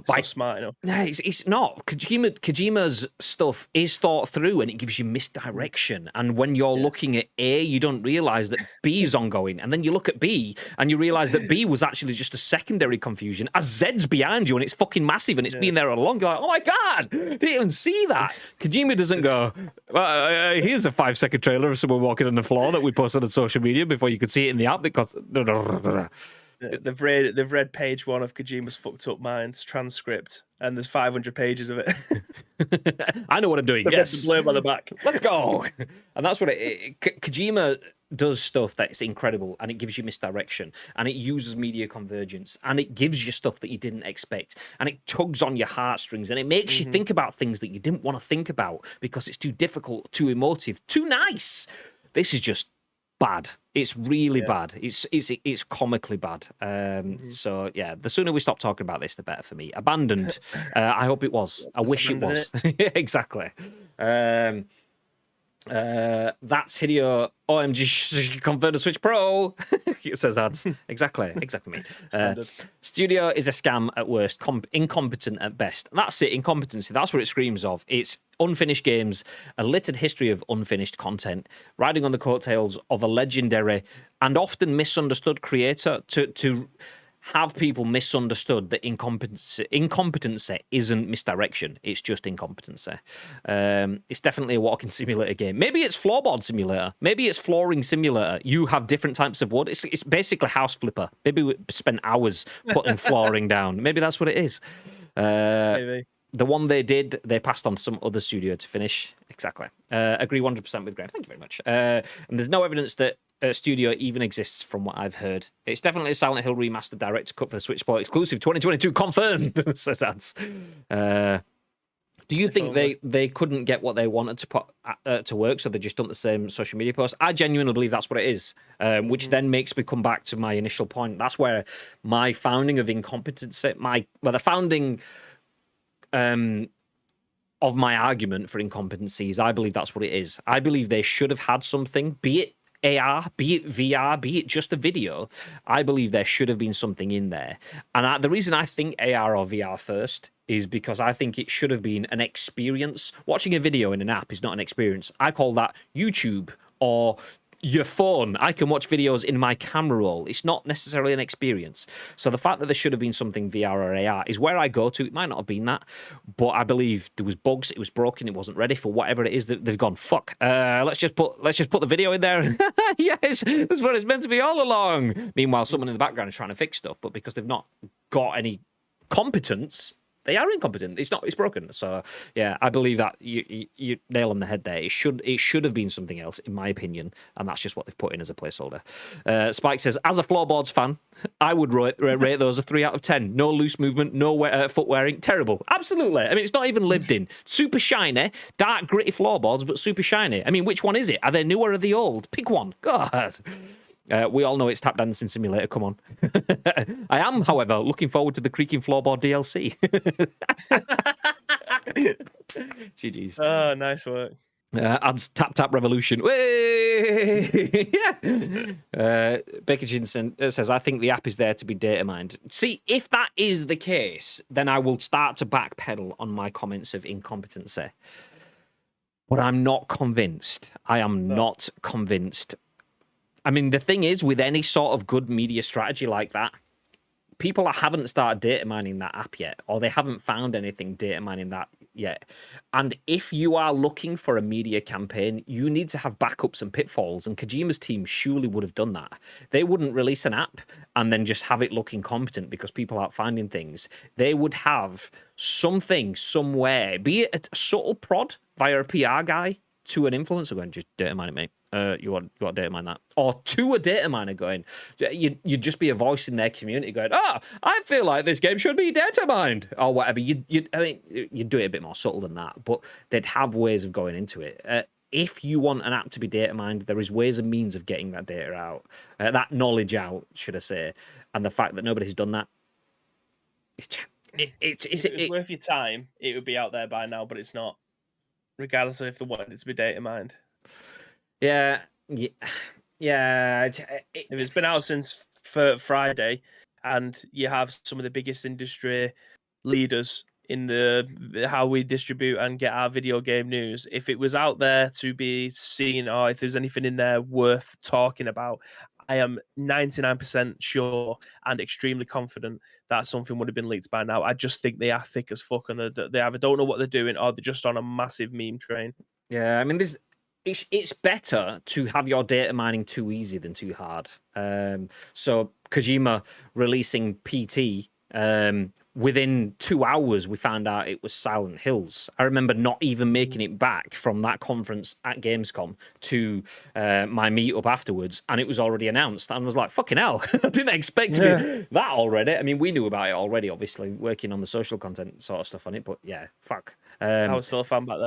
Speaker 3: not smart enough.
Speaker 1: No, it's not. Kojima's stuff is thought through, and it gives you misdirection. And when you're looking at A, you don't realize that B is ongoing, and then you look at B, and you realize that B was actually just a secondary confusion. As Z's behind you, and it's fucking massive, and it's been there all along. You're like, oh my god, didn't even see that. Kojima doesn't go. Well, here's a 5-second trailer of someone walking on the floor that we posted on social media before you could see it in the app. That cost.
Speaker 3: They've read page 1 of Kojima's fucked up mind's transcript, and there's 500 pages of it.
Speaker 1: I know what I'm doing.
Speaker 3: They've
Speaker 1: Yes,
Speaker 3: the blurb on the back.
Speaker 1: Let's go. And that's what Kojima does stuff that's incredible, and it gives you misdirection, and it uses media convergence, and it gives you stuff that you didn't expect, and it tugs on your heartstrings, and it makes you think about things that you didn't want to think about because it's too difficult, too emotive, too nice. This is just bad. It's really bad. It's comically bad. So yeah, the sooner we stop talking about this, the better for me. Abandoned. I hope it was. I wish it was. Exactly. That's Hideo OMG confirmed to Switch Pro. It says ads. Exactly me. Studio is a scam at worst, incompetent at best. That's it, incompetency. That's what it screams of. It's unfinished games, a littered history of unfinished content, riding on the coattails of a legendary and often misunderstood creator to have people misunderstood that incompetency isn't misdirection, it's just incompetency. It's definitely a walking simulator game. Maybe it's floorboard simulator. Maybe it's flooring simulator. You have different types of wood. It's basically House Flipper. Maybe we spent hours putting flooring down. Maybe that's what it is.
Speaker 3: Maybe.
Speaker 1: The one they did, they passed on to some other studio to finish. Exactly. Agree 100% with Graham. Thank you very much. And there's no evidence that studio even exists from what I've heard. It's definitely a Silent Hill remastered director cut for the Switch Sport exclusive 2022 confirmed, says ads. Do you think they couldn't get what they wanted to put to work, so they just done the same social media post? I genuinely believe that's what it is, which then makes me come back to my initial point. That's where my founding of incompetency, the founding of my argument for incompetency is I believe that's what it is. I believe they should have had something, be it AR, be it VR, be it just a video. I believe there should have been something in there. And the reason I think AR or VR first is because I think it should have been an experience. Watching a video in an app is not an experience. I call that YouTube or your phone. I can watch videos in my camera roll. It's not necessarily an experience. So the fact that there should have been something VR or AR is where I go to. It might not have been that, but I believe there was bugs. It was broken. It wasn't ready for whatever it is that they've gone. Fuck. Let's just put the video in there. Yes, that's what it's meant to be all along. Meanwhile, someone in the background is trying to fix stuff, but because they've not got any competence, they are incompetent. It's broken. So yeah, I believe that you nail on the head there. It should have been something else, in my opinion, and that's just what they've put in as a placeholder. Spike says, as a floorboards fan, I would rate those a 3 out of 10. No loose movement, no foot wearing. Terrible. Absolutely. I mean, it's not even lived in. Super shiny, dark gritty floorboards, but super shiny. I mean, which one is it? Are they new or are they old? Pick one. God. We all know it's Tap Dancing Simulator, come on. I am, however, looking forward to the creaking floorboard DLC. GG's.
Speaker 3: Oh, nice work.
Speaker 1: Adds Tap Tap Revolution. Way! Yeah. Baker Jensen says, I think the app is there to be data mined. See, if that is the case, then I will start to backpedal on my comments of incompetency. But I'm not convinced. I am not convinced. I mean, the thing is, with any sort of good media strategy like that, people haven't started data mining that app yet, or they haven't found anything data mining that yet. And if you are looking for a media campaign, you need to have backups and pitfalls, and Kojima's team surely would have done that. They wouldn't release an app and then just have it look incompetent because people aren't finding things. They would have something somewhere, be it a subtle prod via a PR guy to an influencer going, just data mine it, mate. You want data mine that, or to a data miner going, you'd just be a voice in their community going, I feel like this game should be data mined or whatever. You'd do it a bit more subtle than that, but they'd have ways of going into it. If you want an app to be data mined, there is ways and means of getting that data out, that knowledge out, should I say? And the fact that nobody's done that,
Speaker 3: it's worth your time. It would be out there by now, but it's not. Regardless of if they wanted it to be data mined.
Speaker 1: Yeah. If
Speaker 3: it's been out since Friday, and you have some of the biggest industry leaders in the how we distribute and get our video game news. If it was out there to be seen, or if there's anything in there worth talking about, I am 99% sure and extremely confident that something would have been leaked by now. I just think they are thick as fuck, and they either don't know what they're doing or they're just on a massive meme train.
Speaker 1: Yeah, I mean, it's better to have your data mining too easy than too hard. So Kojima releasing PT, within 2 hours, we found out it was Silent Hills. I remember not even making it back from that conference at Gamescom to my meetup afterwards, and it was already announced. And I was like, fucking hell, I didn't expect to be that already. I mean, we knew about it already, obviously, working on the social content sort of stuff on it, but yeah, fuck.
Speaker 3: I was still a fan back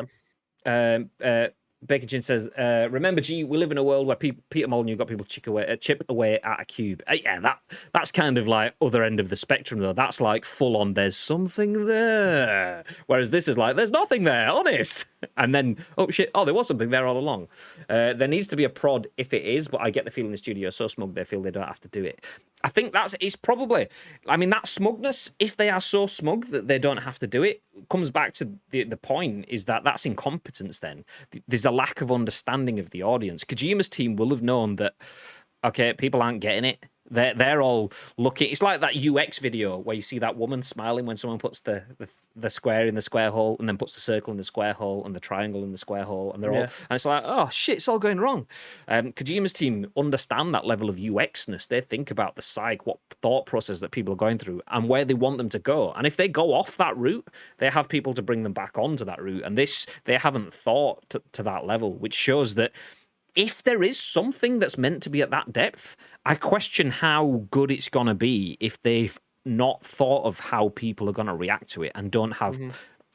Speaker 3: then.
Speaker 1: Bacon Chin says, remember, G, we live in a world where Peter Molyneux got people chip away at a cube. Yeah, that's kind of like other end of the spectrum, though. That's like full on, there's something there. Whereas this is like, there's nothing there, honest. And then, oh shit, oh, there was something there all along. There needs to be a prod if it is, but I get the feeling the studio is so smug they feel they don't have to do it. I think it's probably, I mean, that smugness, if they are so smug that they don't have to do it, comes back to the point is that's incompetence then. There's a lack of understanding of the audience. Kojima's team will have known that, okay, people aren't getting it. They're all looking. It's like that UX video where you see that woman smiling when someone puts the square in the square hole and then puts the circle in the square hole and the triangle in the square hole, and they're all, and it's like, oh shit, it's all going wrong. Kojima's team understand that level of UXness. They think about the what thought process that people are going through and where they want them to go. And if they go off that route, they have people to bring them back onto that route. And this, they haven't thought to that level, which shows that if there is something that's meant to be at that depth, I question how good it's going to be if they've not thought of how people are going to react to it and don't have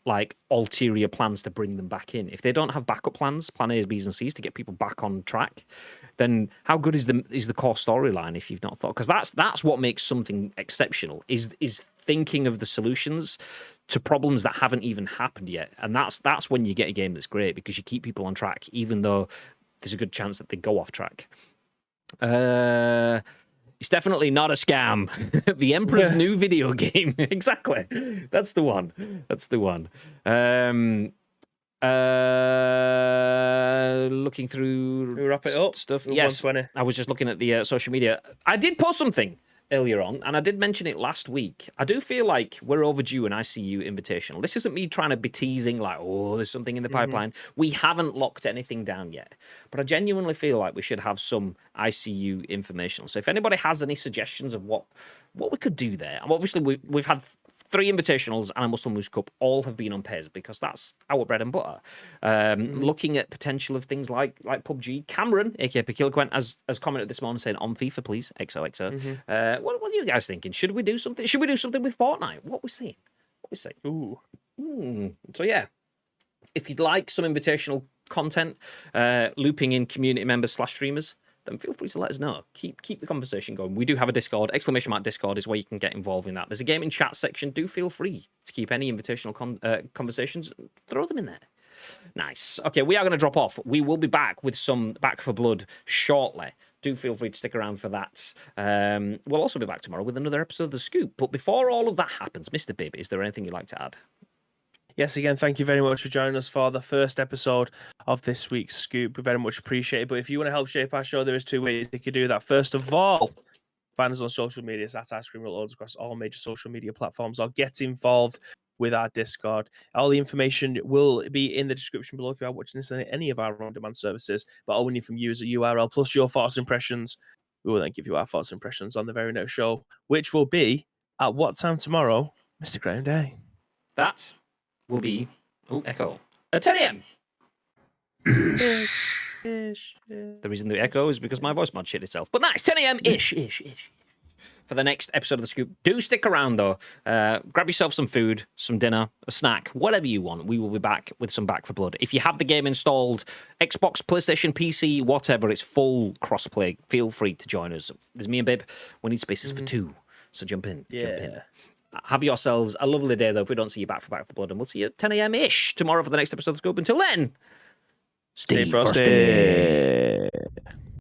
Speaker 1: like ulterior plans to bring them back in. If they don't have backup plans, plan A's, B's and C's to get people back on track, then how good is the core storyline if you've not thought? Because that's what makes something exceptional is thinking of the solutions to problems that haven't even happened yet. And that's when you get a game that's great, because you keep people on track, even though there's a good chance that they go off track. It's definitely not a scam. The Emperor's new video game. Exactly. That's the one. Looking through
Speaker 3: wrap it up.
Speaker 1: Stuff.
Speaker 3: We're
Speaker 1: Yes,
Speaker 3: 120.
Speaker 1: I was just looking at the social media. I did post something earlier on, and I did mention it last week. I do feel like we're overdue an ICU invitational. This isn't me trying to be teasing like, oh, there's something in the pipeline. We haven't locked anything down yet, but I genuinely feel like we should have some ICU information. So if anybody has any suggestions of what we could do there, and obviously we've had 3 invitationals and a Muslim Moose Cup, all have been on pairs because that's our bread and butter. Looking at potential of things like PUBG. Cameron, aka Pekiloquent, has commented this morning saying, on FIFA, please, XOXO. What are you guys thinking? Should we do something? Should we do something with Fortnite? What we saying?
Speaker 3: Ooh.
Speaker 1: So yeah, if you'd like some invitational content, looping in community members / streamers, then feel free to let us know. Keep the conversation going. We do have a Discord. !Discord is where you can get involved in that. There's a gaming chat section. Do feel free to keep any invitational conversations. Throw them in there. Nice. Okay, we are going to drop off. We will be back with some Back for Blood shortly. Do feel free to stick around for that. We'll also be back tomorrow with another episode of The Scoop. But before all of that happens, Mr. Bibb, is there anything you'd like to add?
Speaker 3: Yes, again, thank you very much for joining us for the first episode of this week's Scoop. We very much appreciate it. But if you want to help shape our show, there is 2 ways you could do that. First of all, find us on social media at Ice Cream Reloads across all major social media platforms, or get involved with our Discord. All the information will be in the description below if you are watching this on any of our on-demand services. But all we need from you is a URL plus your thoughts and impressions. We will then give you our thoughts and impressions on the very next show, which will be at what time tomorrow, Mr. Graham Day?
Speaker 1: That will be Echo at 10 a.m. The reason the echo is because my voice mod shit itself. But nice, 10 a.m. ish. For the next episode of The Scoop. Do stick around, though. Grab yourself some food, some dinner, a snack, whatever you want. We will be back with some Back for Blood. If you have the game installed, Xbox, PlayStation, PC, whatever, it's full crossplay. Feel free to join us. There's me and Bibb. We need spaces for 2, so jump in. Have yourselves a lovely day, though, if we don't see you Back for Blood. And we'll see you at 10 a.m. ish tomorrow for the next episode of The Scoop. Until then, stay frosty.